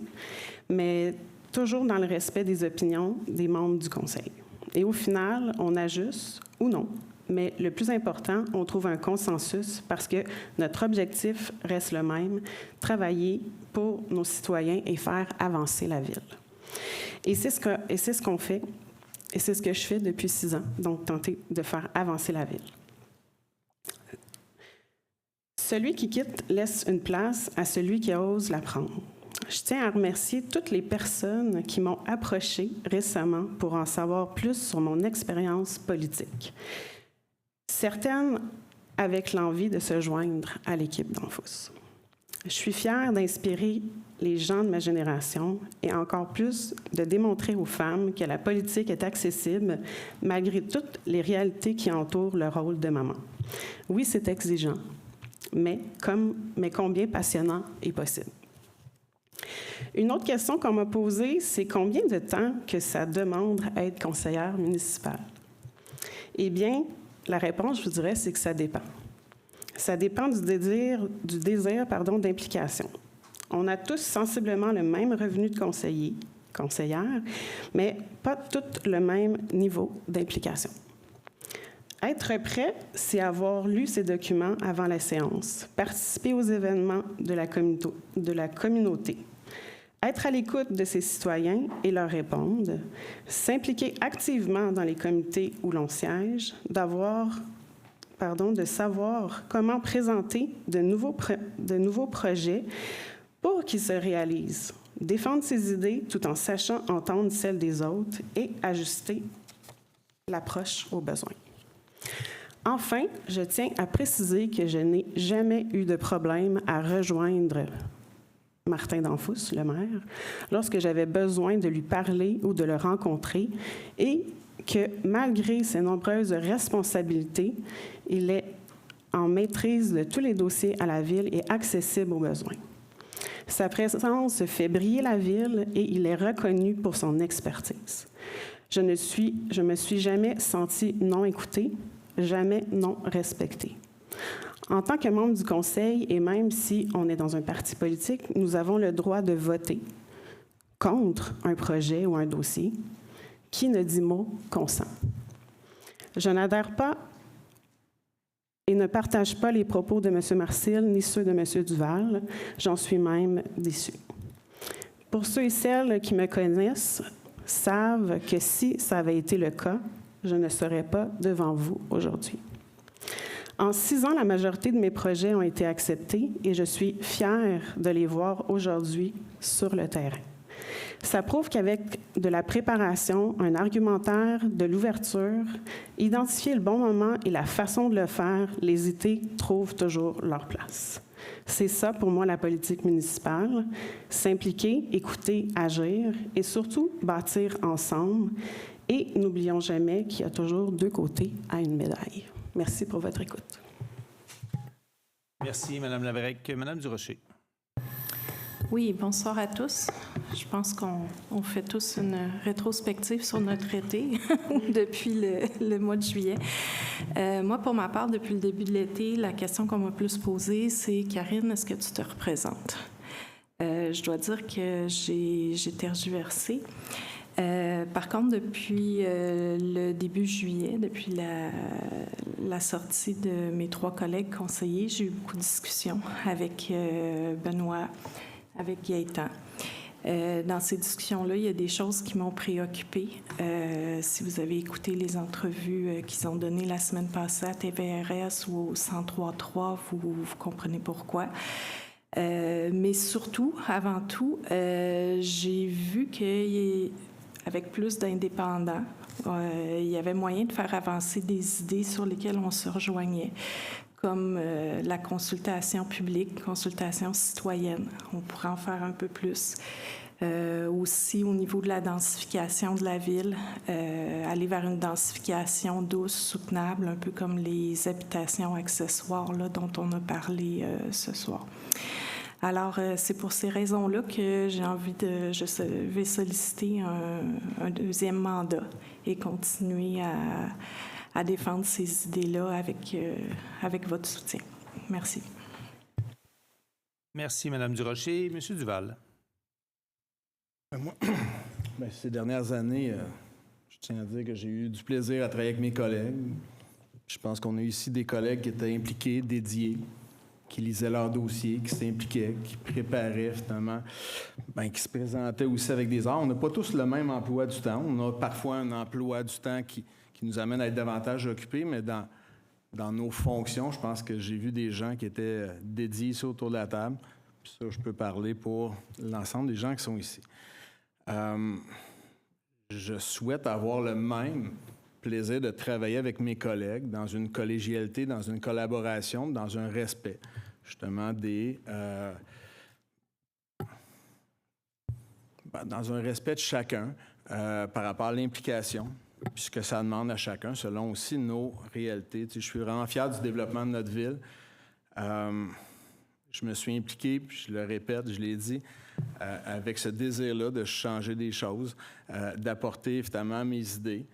mais toujours dans le respect des opinions des membres du conseil. Et au final, on ajuste ou non, mais le plus important, on trouve un consensus parce que notre objectif reste le même, travailler pour nos citoyens et faire avancer la ville. Et c'est ce qu'on fait, et c'est ce que je fais depuis 6 ans, donc tenter de faire avancer la ville. Celui qui quitte laisse une place à celui qui ose la prendre. Je tiens à remercier toutes les personnes qui m'ont approché récemment pour en savoir plus sur mon expérience politique. Certaines avec l'envie de se joindre à l'équipe d'Anfos. Je suis fière d'inspirer les gens de ma génération et encore plus de démontrer aux femmes que la politique est accessible malgré toutes les réalités qui entourent le rôle de maman. Oui, c'est exigeant, mais combien passionnant et possible. Une autre question qu'on m'a posée, c'est combien de temps que ça demande à être conseillère municipale? Eh bien, la réponse, je vous dirais, c'est que ça dépend. Ça dépend du désir d'implication. On a tous sensiblement le même revenu de conseillère, mais pas tous le même niveau d'implication. Être prêt, c'est avoir lu ces documents avant la séance, participer aux événements de la communauté, être à l'écoute de ses citoyens et leur répondre, s'impliquer activement dans les comités où l'on siège, de savoir comment présenter de nouveaux projets pour qu'ils se réalisent, défendre ses idées tout en sachant entendre celles des autres et ajuster l'approche aux besoins. Enfin, je tiens à préciser que je n'ai jamais eu de problème à rejoindre Martin d'Anfos, le maire, lorsque j'avais besoin de lui parler ou de le rencontrer et que malgré ses nombreuses responsabilités, il est en maîtrise de tous les dossiers à la ville et accessible aux besoins. Sa présence fait briller la ville et il est reconnu pour son expertise. Je me suis jamais sentie non écoutée, jamais non respectée. En tant que membre du conseil, et même si on est dans un parti politique, nous avons le droit de voter contre un projet ou un dossier. Qui ne dit mot consent. Je n'adhère pas et ne partage pas les propos de M. Marcil ni ceux de M. Duval. J'en suis même déçue. Pour ceux et celles qui me connaissent, savent que si ça avait été le cas, je ne serais pas devant vous aujourd'hui. En 6 ans, la majorité de mes projets ont été acceptés et je suis fière de les voir aujourd'hui sur le terrain. Ça prouve qu'avec de la préparation, un argumentaire, de l'ouverture, identifier le bon moment et la façon de le faire, les idées trouvent toujours leur place. C'est ça pour moi la politique municipale, s'impliquer, écouter, agir et surtout bâtir ensemble Et n'oublions jamais qu'il y a toujours deux côtés à une médaille. Merci pour votre écoute. Merci, Mme Laverec. Mme Durocher. Oui, bonsoir à tous. Je pense qu'on fait tous une rétrospective sur notre été depuis le mois de juillet. Moi, pour ma part, depuis le début de l'été, la question qu'on m'a plus posée, c'est « Karine, est-ce que tu te représentes? » Je dois dire que j'ai tergiversé. Par contre, depuis le début juillet, depuis la sortie de mes 3 collègues conseillers, j'ai eu beaucoup de discussions avec Benoît, avec Gaëtan. Dans ces discussions-là, il y a des choses qui m'ont préoccupée. Si vous avez écouté les entrevues qu'ils ont données la semaine passée à TVRS ou au 103.3, vous comprenez pourquoi. Mais surtout, avant tout, j'ai vu qu'avec plus d'indépendants, il y avait moyen de faire avancer des idées sur lesquelles on se rejoignait, comme la consultation publique, consultation citoyenne. On pourrait en faire un peu plus. Aussi, au niveau de la densification de la ville, aller vers une densification douce, soutenable, un peu comme les habitations accessoires là, dont on a parlé ce soir. Alors, c'est pour ces raisons-là que je vais solliciter un deuxième mandat et continuer à défendre ces idées-là avec votre soutien. Merci. Merci, Mme Durocher. M. Duval. Moi, ces dernières années, je tiens à dire que j'ai eu du plaisir à travailler avec mes collègues. Je pense qu'on a ici des collègues qui étaient impliqués, dédiés, qui lisaient leurs dossiers, qui s'impliquaient, qui préparaient finalement, qui se présentaient aussi avec des heures. On n'a pas tous le même emploi du temps. On a parfois un emploi du temps qui nous amène à être davantage occupés, mais dans nos fonctions, je pense que j'ai vu des gens qui étaient dédiés ici autour de la table. Puis ça, je peux parler pour l'ensemble des gens qui sont ici. Je souhaite avoir le même plaisir de travailler avec mes collègues dans une collégialité, dans une collaboration, dans un respect, justement, dans un respect de chacun par rapport à l'implication, puisque ça demande à chacun, selon aussi nos réalités. Tu sais, je suis vraiment fier du développement de notre ville. Je me suis impliqué, puis je le répète, je l'ai dit, avec ce désir-là de changer des choses, d'apporter évidemment mes idées.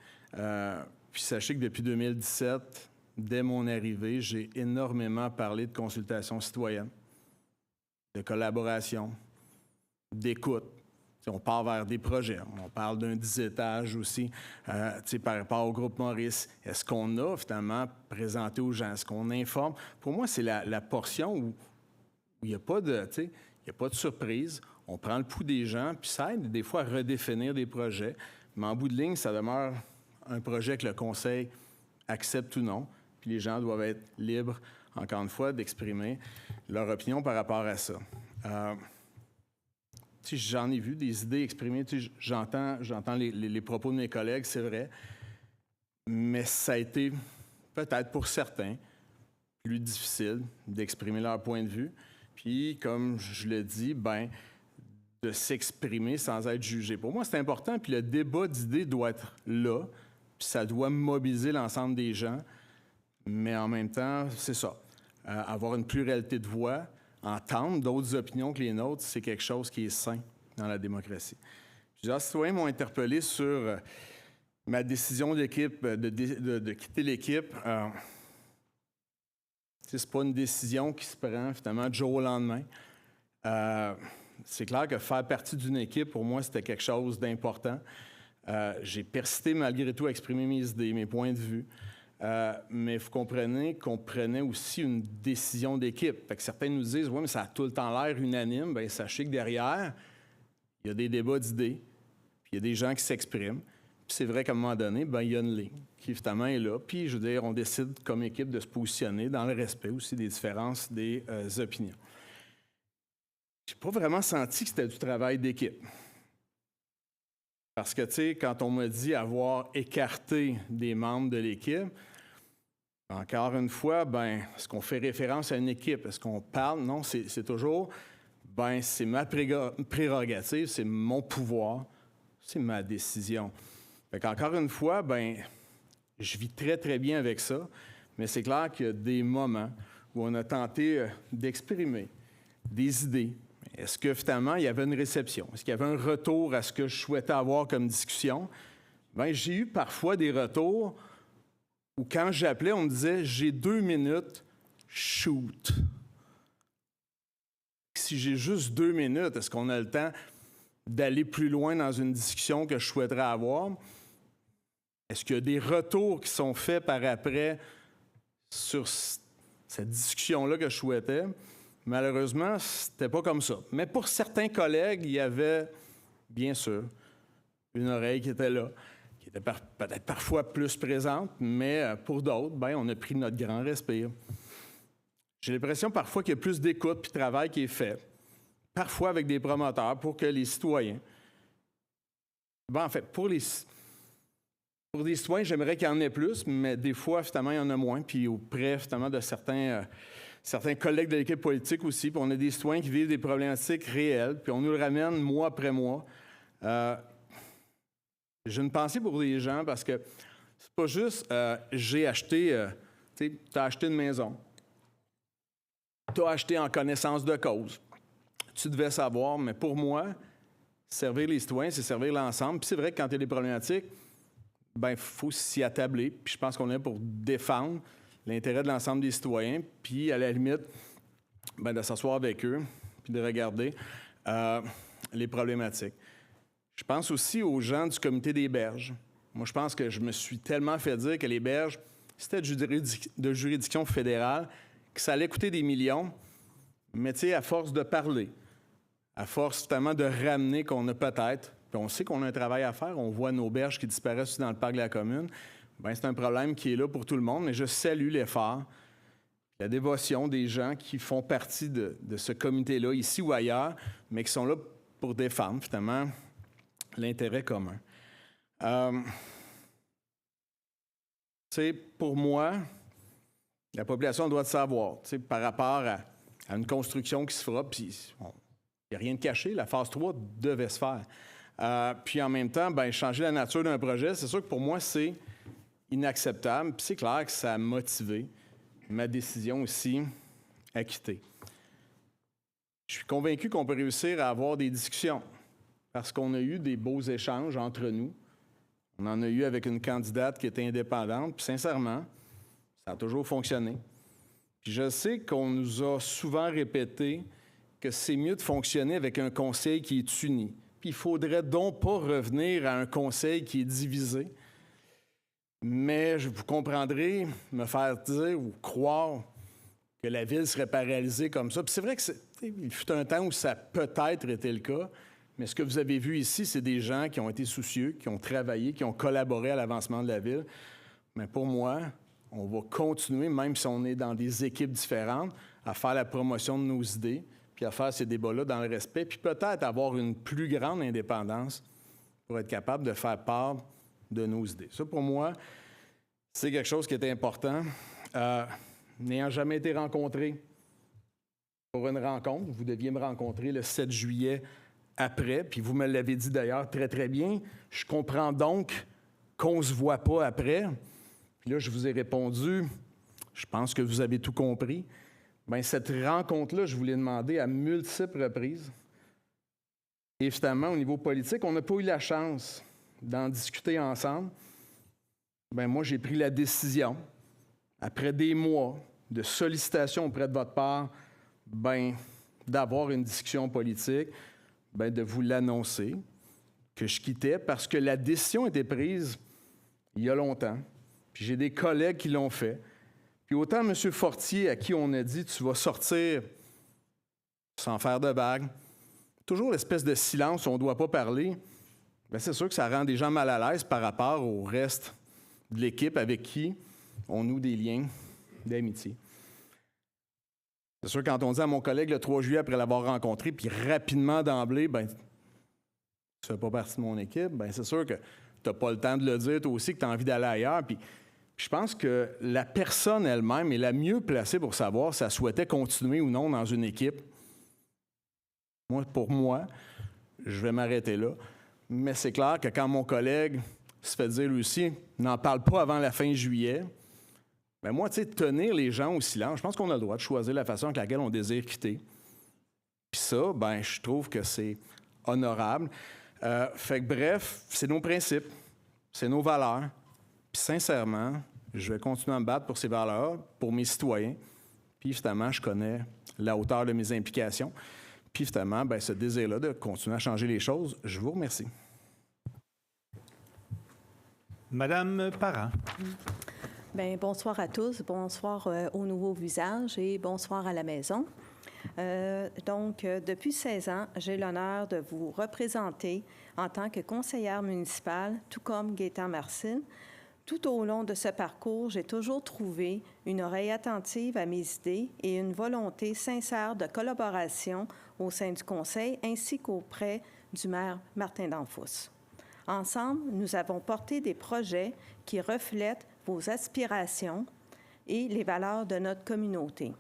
Puis sachez que depuis 2017, dès mon arrivée, j'ai énormément parlé de consultation citoyenne, de collaboration, d'écoute. T'sais, on part vers des projets. On parle d'un 10 étages aussi. Par rapport au groupe Maurice, est-ce qu'on a finalement présenté aux gens? Est-ce qu'on informe? Pour moi, c'est la portion où il n'y a pas de surprise. On prend le pouls des gens, puis ça aide des fois à redéfinir des projets. Mais en bout de ligne, ça demeure un projet que le conseil accepte ou non. Puis les gens doivent être libres, encore une fois, d'exprimer leur opinion par rapport à ça. J'en ai vu des idées exprimées. J'entends les propos de mes collègues, c'est vrai. Mais ça a été, peut-être pour certains, plus difficile d'exprimer leur point de vue. Puis, comme je le dis, de s'exprimer sans être jugé. Pour moi, c'est important, puis le débat d'idées doit être là, puis ça doit mobiliser l'ensemble des gens, mais en même temps, c'est ça. Avoir une pluralité de voix, entendre d'autres opinions que les nôtres, c'est quelque chose qui est sain dans la démocratie. Plusieurs citoyens m'ont interpellé sur ma décision d'équipe, de quitter l'équipe. C'est pas une décision qui se prend, finalement, du jour au lendemain. C'est clair que faire partie d'une équipe, pour moi, c'était quelque chose d'important. J'ai persisté, malgré tout, à exprimer mes idées, mes points de vue. Mais vous comprenez qu'on prenait aussi une décision d'équipe. Fait que certains nous disent « Oui, mais ça a tout le temps l'air unanime. » Bien, sachez que derrière, il y a des débats d'idées, puis il y a des gens qui s'expriment. Puis c'est vrai qu'à un moment donné, il y a une ligne qui, évidemment, est là. Puis, je veux dire, on décide comme équipe de se positionner dans le respect aussi des différences des opinions. J'ai pas vraiment senti que c'était du travail d'équipe. Parce que, tu sais, quand on m'a dit avoir écarté des membres de l'équipe, encore une fois, est-ce qu'on fait référence à une équipe? Est-ce qu'on parle? Non, c'est toujours, c'est ma prérogative, c'est mon pouvoir, c'est ma décision. Encore une fois, je vis très, très bien avec ça, mais c'est clair qu'il y a des moments où on a tenté d'exprimer des idées. Est-ce que finalement, il y avait une réception? Est-ce qu'il y avait un retour à ce que je souhaitais avoir comme discussion? J'ai eu parfois des retours où quand j'appelais, on me disait « j'ai 2 minutes, shoot ». Si j'ai juste 2 minutes, est-ce qu'on a le temps d'aller plus loin dans une discussion que je souhaiterais avoir? Est-ce qu'il y a des retours qui sont faits par après sur cette discussion-là que je souhaitais? Malheureusement, c'était pas comme ça. Mais pour certains collègues, il y avait, bien sûr, une oreille qui était là, qui était peut-être parfois plus présente, mais pour d'autres, on a pris notre grand respire. J'ai l'impression parfois qu'il y a plus d'écoute puis de travail qui est fait, parfois avec des promoteurs pour que les citoyens... en fait, pour des citoyens, j'aimerais qu'il y en ait plus, mais des fois, finalement, il y en a moins, puis auprès, finalement, de certains collègues de l'équipe politique aussi, puis on a des citoyens qui vivent des problématiques réelles, puis on nous le ramène mois après mois. J'ai une pensée pour les gens parce que c'est pas juste j'ai acheté, tu as acheté une maison, tu as acheté en connaissance de cause. Tu devais savoir, mais pour moi, servir les citoyens, c'est servir l'ensemble. Puis c'est vrai que quand il y a des problématiques, il faut s'y attabler. Puis je pense qu'on est là pour défendre l'intérêt de l'ensemble des citoyens, puis à la limite, de s'asseoir avec eux, puis de regarder les problématiques. Je pense aussi aux gens du comité des berges. Moi, je pense que je me suis tellement fait dire que les berges, c'était de juridiction fédérale, que ça allait coûter des millions, mais tu sais, à force de parler, à force notamment de ramener qu'on a peut-être, puis on sait qu'on a un travail à faire, on voit nos berges qui disparaissent dans le parc de la commune, c'est un problème qui est là pour tout le monde, mais je salue l'effort, la dévotion des gens qui font partie de ce comité-là, ici ou ailleurs, mais qui sont là pour défendre, finalement, l'intérêt commun. Pour moi, la population doit le savoir, par rapport à une construction qui se fera, puis il n'y a rien de caché, la phase 3 devait se faire. Puis en même temps, changer la nature d'un projet, c'est sûr que pour moi, c'est inacceptable, puis c'est clair que ça a motivé ma décision aussi à quitter. Je suis convaincu qu'on peut réussir à avoir des discussions, parce qu'on a eu des beaux échanges entre nous. On en a eu avec une candidate qui était indépendante, puis sincèrement, ça a toujours fonctionné. Puis je sais qu'on nous a souvent répété que c'est mieux de fonctionner avec un conseil qui est uni. Puis il faudrait donc pas revenir à un conseil qui est divisé. Mais vous comprendrez me faire dire ou croire que la ville serait paralysée comme ça. Puis c'est vrai qu'il fut un temps où ça a peut-être été le cas, mais ce que vous avez vu ici, c'est des gens qui ont été soucieux, qui ont travaillé, qui ont collaboré à l'avancement de la ville. Mais pour moi, on va continuer, même si on est dans des équipes différentes, à faire la promotion de nos idées, puis à faire ces débats-là dans le respect, puis peut-être avoir une plus grande indépendance pour être capable de faire part de nos idées. Ça, pour moi, c'est quelque chose qui est important. N'ayant jamais été rencontré pour une rencontre, vous deviez me rencontrer le 7 juillet après, puis vous me l'avez dit d'ailleurs très, très bien. Je comprends donc qu'on ne se voit pas après. Puis là, je vous ai répondu, je pense que vous avez tout compris. Cette rencontre-là, je vous l'ai demandé à multiples reprises. Et finalement, au niveau politique, on n'a pas eu la chance d'en discuter ensemble. Moi, j'ai pris la décision, après des mois de sollicitations auprès de votre part, d'avoir une discussion politique, de vous l'annoncer, que je quittais, parce que la décision était prise il y a longtemps. Puis j'ai des collègues qui l'ont fait. Puis autant M. Fortier, à qui on a dit « tu vas sortir sans faire de vagues », toujours l'espèce de silence où on ne doit pas parler, c'est sûr que ça rend des gens mal à l'aise par rapport au reste de l'équipe avec qui on noue des liens d'amitié. C'est sûr, quand on dit à mon collègue le 3 juillet après l'avoir rencontré, puis rapidement d'emblée, tu ne fais pas partie de mon équipe, c'est sûr que tu n'as pas le temps de le dire, toi aussi, que tu as envie d'aller ailleurs. Puis je pense que la personne elle-même est la mieux placée pour savoir si elle souhaitait continuer ou non dans une équipe. Pour moi, je vais m'arrêter là. Mais c'est clair que quand mon collègue se fait dire aussi, n'en parle pas avant la fin juillet. Mais moi, tu sais, tenir les gens au silence, je pense qu'on a le droit de choisir la façon avec laquelle on désire quitter. Puis ça, ben, je trouve que c'est honorable. Fait que bref, c'est nos principes, c'est nos valeurs. Puis sincèrement, je vais continuer à me battre pour ces valeurs, pour mes citoyens. Puis évidemment, je connais la hauteur de mes implications. Puis évidemment, ben, ce désir-là de continuer à changer les choses, je vous remercie. Madame Parent. Bien, bonsoir à tous, bonsoir aux nouveaux visages et bonsoir à la maison. Depuis 16 ans, j'ai l'honneur de vous représenter en tant que conseillère municipale, tout comme Gaétan Marcil. Tout au long de ce parcours, j'ai toujours trouvé une oreille attentive à mes idées et une volonté sincère de collaboration au sein du conseil ainsi qu'auprès du maire Martin Danfous. Ensemble, nous avons porté des projets qui reflètent vos aspirations et les valeurs de notre communauté.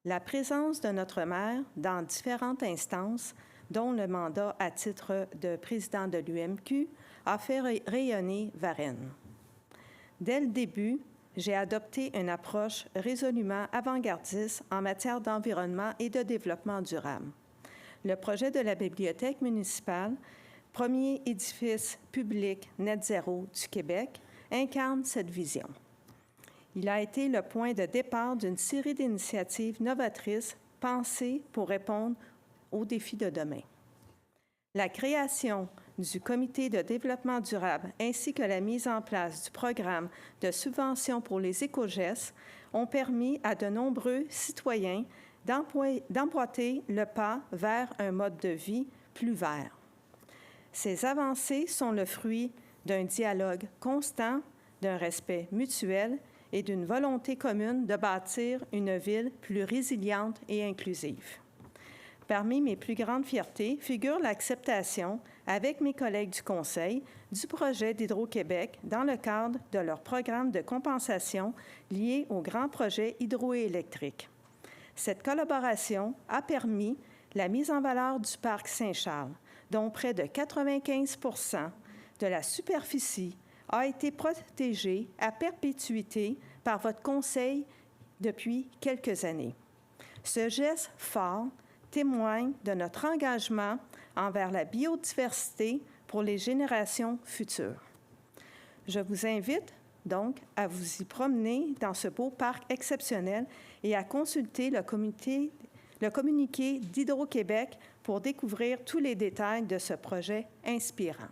La présence de notre maire dans différentes instances, dont le mandat à titre de président de l'UMQ, a fait rayonner Varennes. Dès le début, j'ai adopté une approche résolument avant-gardiste en matière d'environnement et de développement durable. Le projet de la bibliothèque municipale, premier édifice public net zéro du Québec, incarne cette vision. Il a été le point de départ d'une série d'initiatives novatrices pensées pour répondre aux défis de demain. La création du Comité de développement durable ainsi que la mise en place du programme de subvention pour les éco-gestes ont permis à de nombreux citoyens d'emboîter le pas vers un mode de vie plus vert. Ces avancées sont le fruit d'un dialogue constant, d'un respect mutuel et d'une volonté commune de bâtir une ville plus résiliente et inclusive. Parmi mes plus grandes fiertés figure l'acceptation, avec mes collègues du Conseil, du projet d'Hydro-Québec dans le cadre de leur programme de compensation lié au grand projet hydroélectrique. Cette collaboration a permis la mise en valeur du parc Saint-Charles, dont près de 95 % de la superficie a été protégée à perpétuité par votre Conseil depuis quelques années. Ce geste fort témoigne de notre engagement envers la biodiversité pour les générations futures. Je vous invite donc à vous y promener dans ce beau parc exceptionnel et à consulter le communiqué d'Hydro-Québec pour découvrir tous les détails de ce projet inspirant.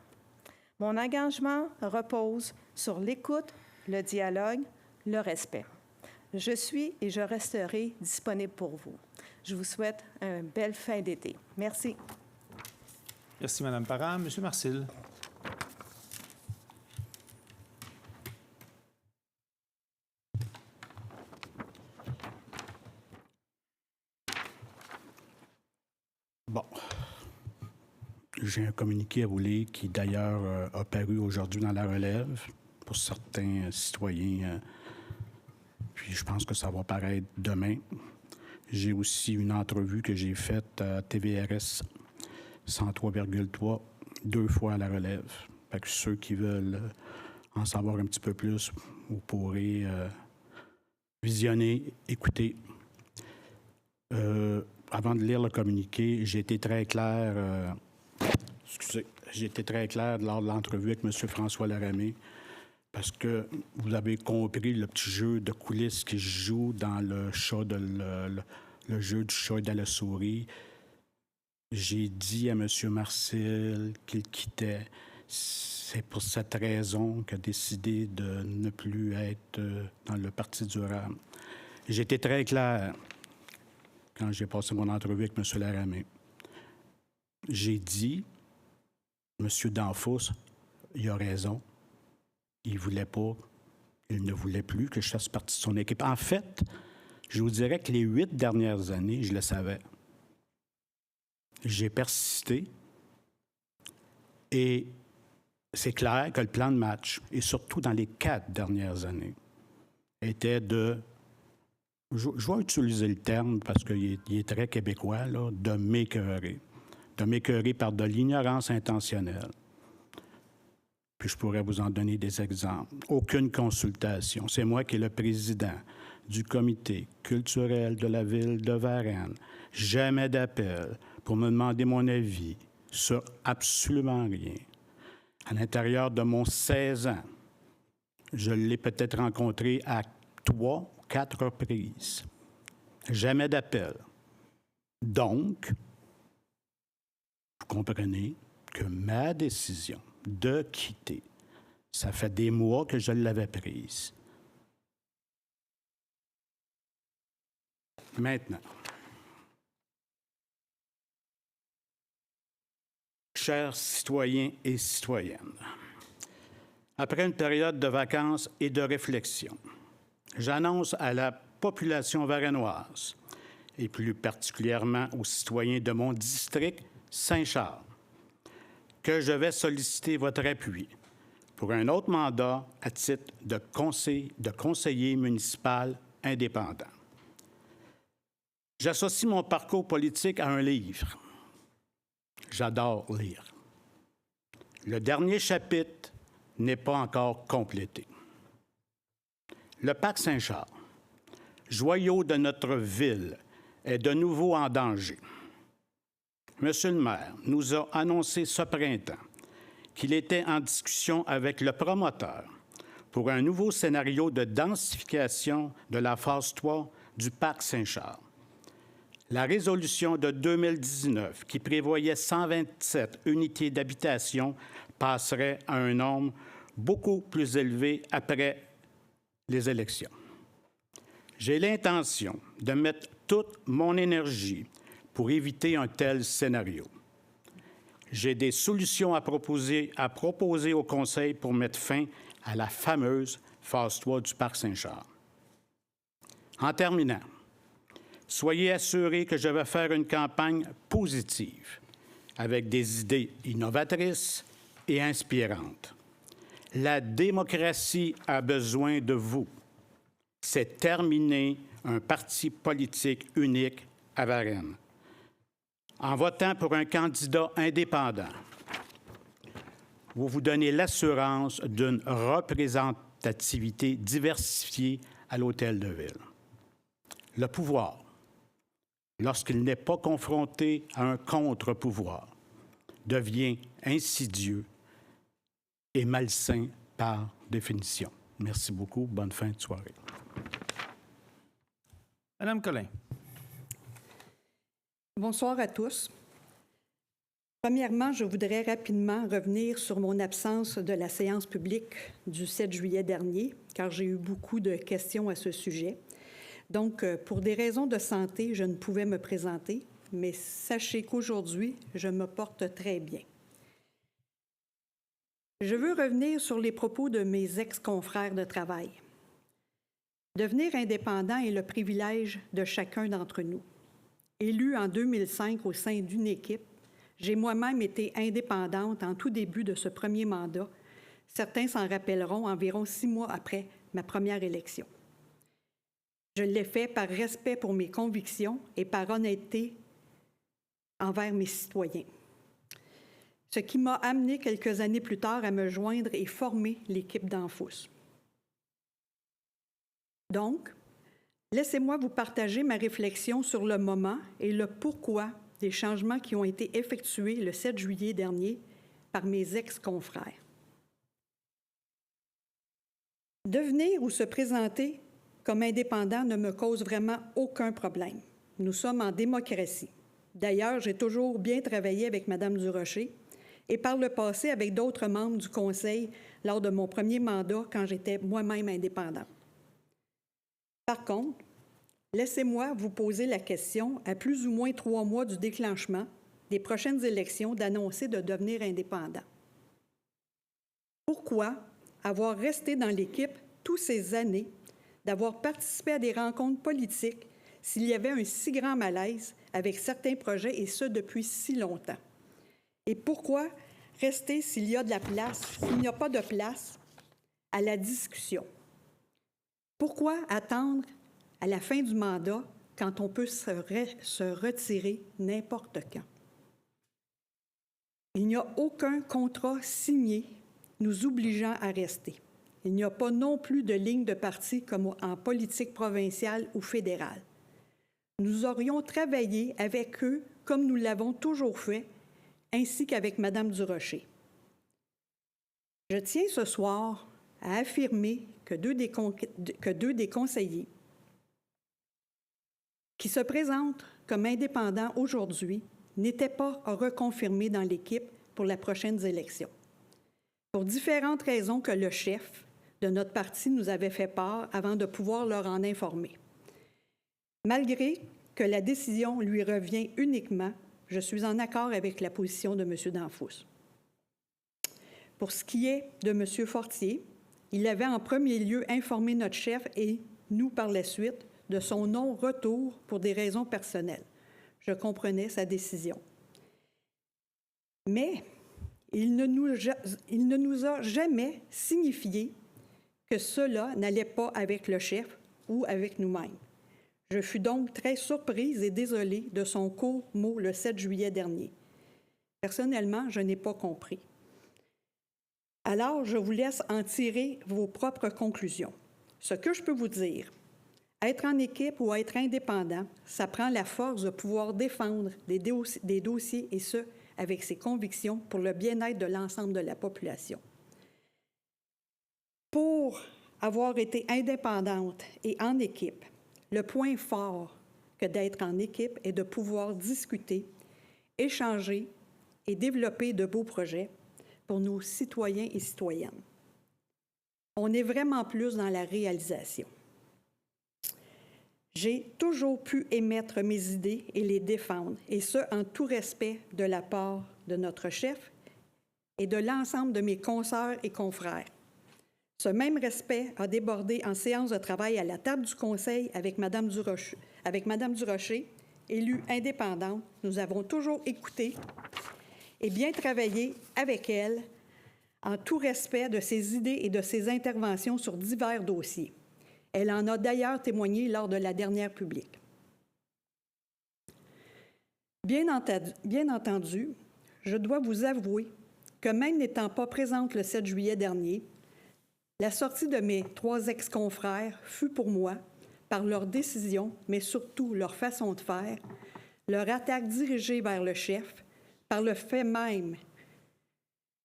Mon engagement repose sur l'écoute, le dialogue, le respect. Je suis et je resterai disponible pour vous. Je vous souhaite une belle fin d'été. Merci. Merci, Mme Parent. Monsieur Marcil. Bon. J'ai un communiqué à vous lire qui, d'ailleurs, a paru aujourd'hui dans la relève pour certains citoyens. Puis je pense que ça va paraître demain. J'ai aussi une entrevue que j'ai faite à TVRS 103,3 2 fois à la relève. Fait que ceux qui veulent en savoir un petit peu plus, vous pourrez visionner, écouter. Avant de lire le communiqué, j'ai été très clair. J'ai été très clair lors de l'entrevue avec M. François Laramé, parce que vous avez compris le petit jeu de coulisses qui se joue dans le jeu du chat et de la souris. J'ai dit à M. Marcil qu'il quittait. C'est pour cette raison qu'il a décidé de ne plus être dans le Parti durable. J'ai été très clair quand j'ai passé mon entrevue avec M. Laramé. J'ai dit, M. Danfous, il a raison. Il ne voulait plus que je fasse partie de son équipe. En fait, je vous dirais que les 8 dernières années, je le savais. J'ai persisté et c'est clair que le plan de match, et surtout dans les 4 dernières années, était de, je vais utiliser le terme parce qu'il est très québécois, là, de m'écœurer. De m'écœurer par de l'ignorance intentionnelle. Puis je pourrais vous en donner des exemples. Aucune consultation. C'est moi qui est le président du comité culturel de la ville de Varennes. Jamais d'appel pour me demander mon avis sur absolument rien. À l'intérieur de mon 16 ans, je l'ai peut-être rencontré à 3 ou 4 reprises. Jamais d'appel. Donc, vous comprenez que ma décision de quitter, ça fait des mois que je l'avais prise. Maintenant, chers citoyens et citoyennes, après une période de vacances et de réflexion, j'annonce à la population varennoise, et plus particulièrement aux citoyens de mon district Saint-Charles, que je vais solliciter votre appui pour un autre mandat à titre de conseiller municipal indépendant. J'associe mon parcours politique à un livre. J'adore lire. Le dernier chapitre n'est pas encore complété. Le parc Saint-Charles, joyau de notre ville, est de nouveau en danger. Monsieur le maire nous a annoncé ce printemps qu'il était en discussion avec le promoteur pour un nouveau scénario de densification de la phase 3 du parc Saint-Charles. La résolution de 2019, qui prévoyait 127 unités d'habitation, passerait à un nombre beaucoup plus élevé après les élections. J'ai l'intention de mettre toute mon énergie pour éviter un tel scénario. J'ai des solutions à proposer au Conseil pour mettre fin à la fameuse phase 3 du parc Saint-Charles. En terminant, soyez assurés que je vais faire une campagne positive avec des idées innovatrices et inspirantes. La démocratie a besoin de vous. C'est terminé un parti politique unique à Varennes. En votant pour un candidat indépendant, vous vous donnez l'assurance d'une représentativité diversifiée à l'hôtel de ville. Le pouvoir, lorsqu'il n'est pas confronté à un contre-pouvoir, devient insidieux et malsain par définition. Merci beaucoup. Bonne fin de soirée. Madame Collin. Bonsoir à tous. Premièrement, je voudrais rapidement revenir sur mon absence de la séance publique du 7 juillet dernier, car j'ai eu beaucoup de questions à ce sujet. Donc, pour des raisons de santé, je ne pouvais me présenter, mais sachez qu'aujourd'hui, je me porte très bien. Je veux revenir sur les propos de mes ex-confrères de travail. Devenir indépendant est le privilège de chacun d'entre nous. Élue en 2005 au sein d'une équipe, j'ai moi-même été indépendante en tout début de ce premier mandat. Certains s'en rappelleront environ 6 mois après ma première élection. Je l'ai fait par respect pour mes convictions et par honnêteté envers mes citoyens. Ce qui m'a amené quelques années plus tard à me joindre et former l'équipe d'Enfousse. Donc, laissez-moi vous partager ma réflexion sur le moment et le pourquoi des changements qui ont été effectués le 7 juillet dernier par mes ex-confrères. Devenir ou se présenter comme indépendant ne me cause vraiment aucun problème. Nous sommes en démocratie. D'ailleurs, j'ai toujours bien travaillé avec Mme Durocher et par le passé avec d'autres membres du Conseil lors de mon premier mandat quand j'étais moi-même indépendante. Par contre, laissez-moi vous poser la question, à plus ou moins 3 mois du déclenchement des prochaines élections, d'annoncer de devenir indépendant. Pourquoi avoir resté dans l'équipe toutes ces années, d'avoir participé à des rencontres politiques s'il y avait un si grand malaise avec certains projets, et ce depuis si longtemps? Et pourquoi rester s'il y a de la place, s'il n'y a pas de place à la discussion? Pourquoi attendre à la fin du mandat quand on peut se retirer n'importe quand? Il n'y a aucun contrat signé nous obligeant à rester. Il n'y a pas non plus de ligne de parti comme en politique provinciale ou fédérale. Nous aurions travaillé avec eux comme nous l'avons toujours fait, ainsi qu'avec Mme Durocher. Je tiens ce soir à affirmer que deux des conseillers qui se présentent comme indépendants aujourd'hui n'étaient pas reconfirmés dans l'équipe pour les prochaines élections, pour différentes raisons que le chef de notre parti nous avait fait part avant de pouvoir leur en informer. Malgré que la décision lui revient uniquement, je suis en accord avec la position de M. Danfous. Pour ce qui est de M. Fortier, il avait en premier lieu informé notre chef et nous par la suite de son non-retour pour des raisons personnelles. Je comprenais sa décision. Mais il ne nous a jamais signifié que cela n'allait pas avec le chef ou avec nous-mêmes. Je fus donc très surprise et désolée de son court mot le 7 juillet dernier. Personnellement, je n'ai pas compris. Alors, je vous laisse en tirer vos propres conclusions. Ce que je peux vous dire, être en équipe ou être indépendant, ça prend la force de pouvoir défendre des dossiers et ce, avec ses convictions pour le bien-être de l'ensemble de la population. Pour avoir été indépendante et en équipe, le point fort que d'être en équipe est de pouvoir discuter, échanger et développer de beaux projets pour nos citoyens et citoyennes. On est vraiment plus dans la réalisation. J'ai toujours pu émettre mes idées et les défendre, et ce, en tout respect de la part de notre chef et de l'ensemble de mes consoeurs et confrères. Ce même respect a débordé en séance de travail à la table du Conseil avec Mme Durocher, élue indépendante. Nous avons toujours écouté et bien travaillé avec elle en tout respect de ses idées et de ses interventions sur divers dossiers. Elle en a d'ailleurs témoigné lors de la dernière publique. Bien entendu, je dois vous avouer que même n'étant pas présente le 7 juillet dernier, la sortie de mes 3 ex-confrères fut pour moi, par leur décision, mais surtout leur façon de faire, leur attaque dirigée vers le chef, par le fait même,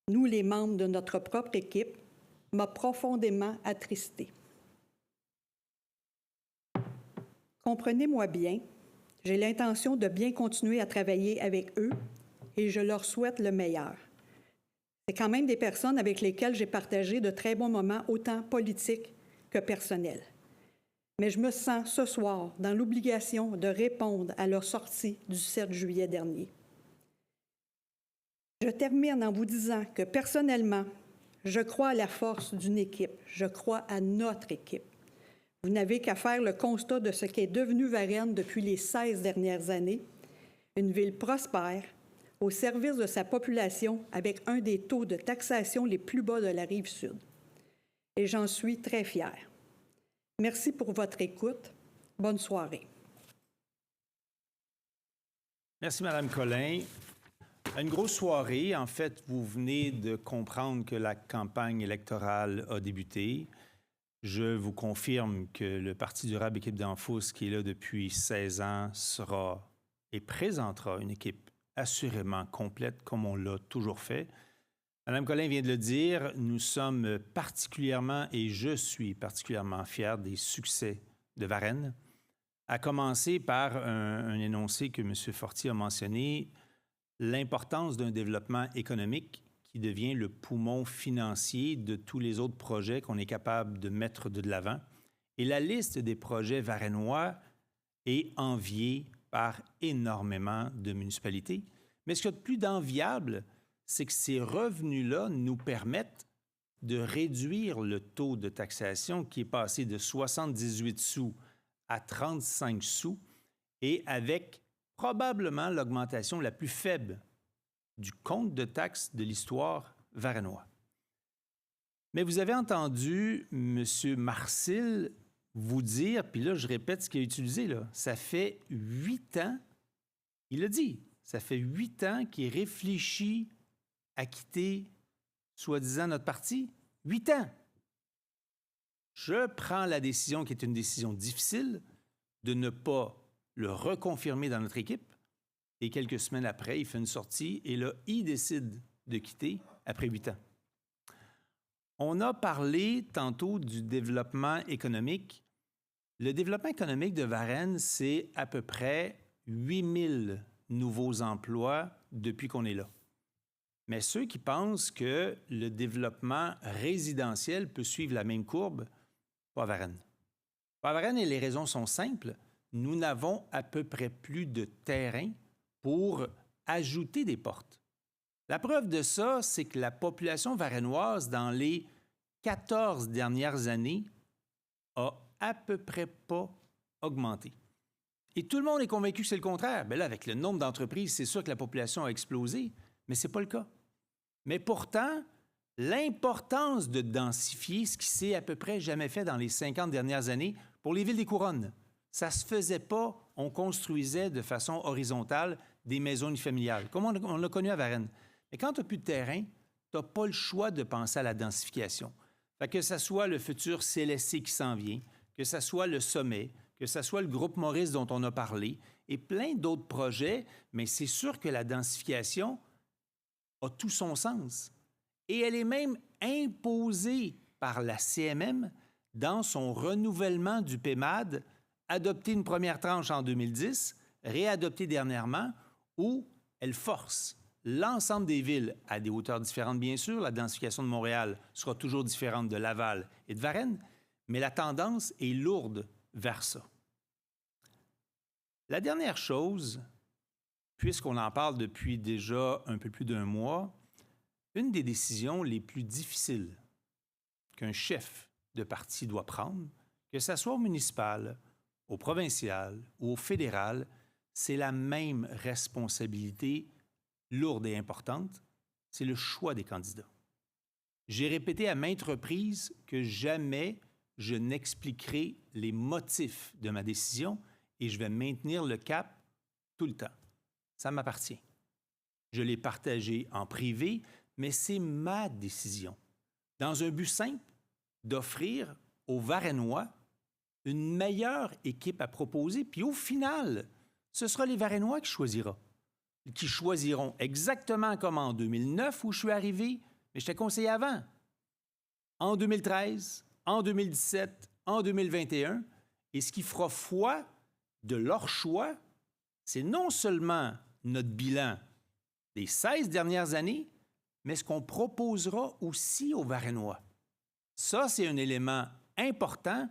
nous les membres de notre propre équipe, m'a profondément attristée. Comprenez-moi bien, j'ai l'intention de bien continuer à travailler avec eux et je leur souhaite le meilleur. C'est quand même des personnes avec lesquelles j'ai partagé de très bons moments, autant politiques que personnels. Mais je me sens ce soir dans l'obligation de répondre à leur sortie du 7 juillet dernier. Je termine en vous disant que personnellement, je crois à la force d'une équipe, je crois à notre équipe. Vous n'avez qu'à faire le constat de ce qu'est devenu Varennes depuis les 16 dernières années, une ville prospère, au service de sa population avec un des taux de taxation les plus bas de la Rive-Sud. Et j'en suis très fière. Merci pour votre écoute. Bonne soirée. Merci, Mme Collin. Une grosse soirée. En fait, vous venez de comprendre que la campagne électorale a débuté. Je vous confirme que le Parti durable Équipe Danfous, qui est là depuis 16 ans, sera et présentera une équipe assurément complète, comme on l'a toujours fait. Mme Collin vient de le dire, nous sommes particulièrement, et je suis particulièrement fier des succès de Varennes, à commencer par un énoncé que M. Fortier a mentionné, l'importance d'un développement économique qui devient le poumon financier de tous les autres projets qu'on est capable de mettre de l'avant. Et la liste des projets varennois est enviée par énormément de municipalités. Mais ce qu'il y a de plus d'enviable, c'est que ces revenus-là nous permettent de réduire le taux de taxation qui est passé de 78 sous à 35 sous et avec probablement l'augmentation la plus faible du compte de taxes de l'histoire varennois. Mais vous avez entendu M. Marcil vous dire, puis là, je répète ce qu'il a utilisé, là, ça fait 8 ans, il a dit, ça fait 8 ans qu'il réfléchit à quitter soi-disant notre parti? 8 ans. Je prends la décision, qui est une décision difficile, de ne pas le reconfirmer dans notre équipe. Et quelques semaines après, il fait une sortie et là, il décide de quitter après 8 ans. On a parlé tantôt du développement économique. Le développement économique de Varennes, c'est à peu près 8000 nouveaux emplois depuis qu'on est là. Mais ceux qui pensent que le développement résidentiel peut suivre la même courbe, pas à Varennes. Pas à Varennes, et les raisons sont simples. Nous n'avons à peu près plus de terrain pour ajouter des portes. La preuve de ça, c'est que la population varennoise, dans les 14 dernières années, a à peu près pas augmenté. Et tout le monde est convaincu que c'est le contraire. Bien là, avec le nombre d'entreprises, c'est sûr que la population a explosé, mais ce n'est pas le cas. Mais pourtant, l'importance de densifier, ce qui s'est à peu près jamais fait dans les 50 dernières années, pour les villes des couronnes, ça ne se faisait pas. On construisait de façon horizontale des maisons unifamiliales, comme on l'a connu à Varennes. Mais quand tu n'as plus de terrain, tu n'as pas le choix de penser à la densification. Fait que ce soit le futur CLSC qui s'en vient, que ce soit le sommet, que ce soit le groupe Maurice dont on a parlé, et plein d'autres projets, mais c'est sûr que la densification a tout son sens. Et elle est même imposée par la CMM dans son renouvellement du PEMAD, adopté une première tranche en 2010, réadopté dernièrement, où elle force l'ensemble des villes à des hauteurs différentes, bien sûr. La densification de Montréal sera toujours différente de Laval et de Varennes, mais la tendance est lourde vers ça. La dernière chose, puisqu'on en parle depuis déjà un peu plus d'1 mois, une des décisions les plus difficiles qu'un chef de parti doit prendre, que ce soit au municipal, au provincial ou au fédéral, c'est la même responsabilité lourde et importante, c'est le choix des candidats. J'ai répété à maintes reprises que jamais je n'expliquerai les motifs de ma décision et je vais maintenir le cap tout le temps. Ça m'appartient. Je l'ai partagé en privé, mais c'est ma décision. Dans un but simple, d'offrir aux Varennois une meilleure équipe à proposer, puis au final, ce sera les Varennois qui choisiront exactement comme en 2009 où je suis arrivé, mais j'étais conseiller avant. En 2013, en 2017, en 2021, et ce qui fera foi de leur choix, c'est non seulement notre bilan des 16 dernières années, mais ce qu'on proposera aussi aux Varennois. Ça, c'est un élément important,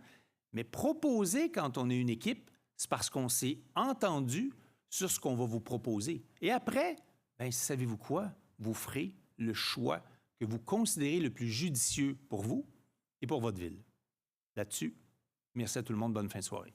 mais proposer quand on est une équipe, c'est parce qu'on s'est entendu sur ce qu'on va vous proposer. Et après, bien, savez-vous quoi? Vous ferez le choix que vous considérez le plus judicieux pour vous et pour votre ville. Là-dessus, merci à tout le monde. Bonne fin de soirée.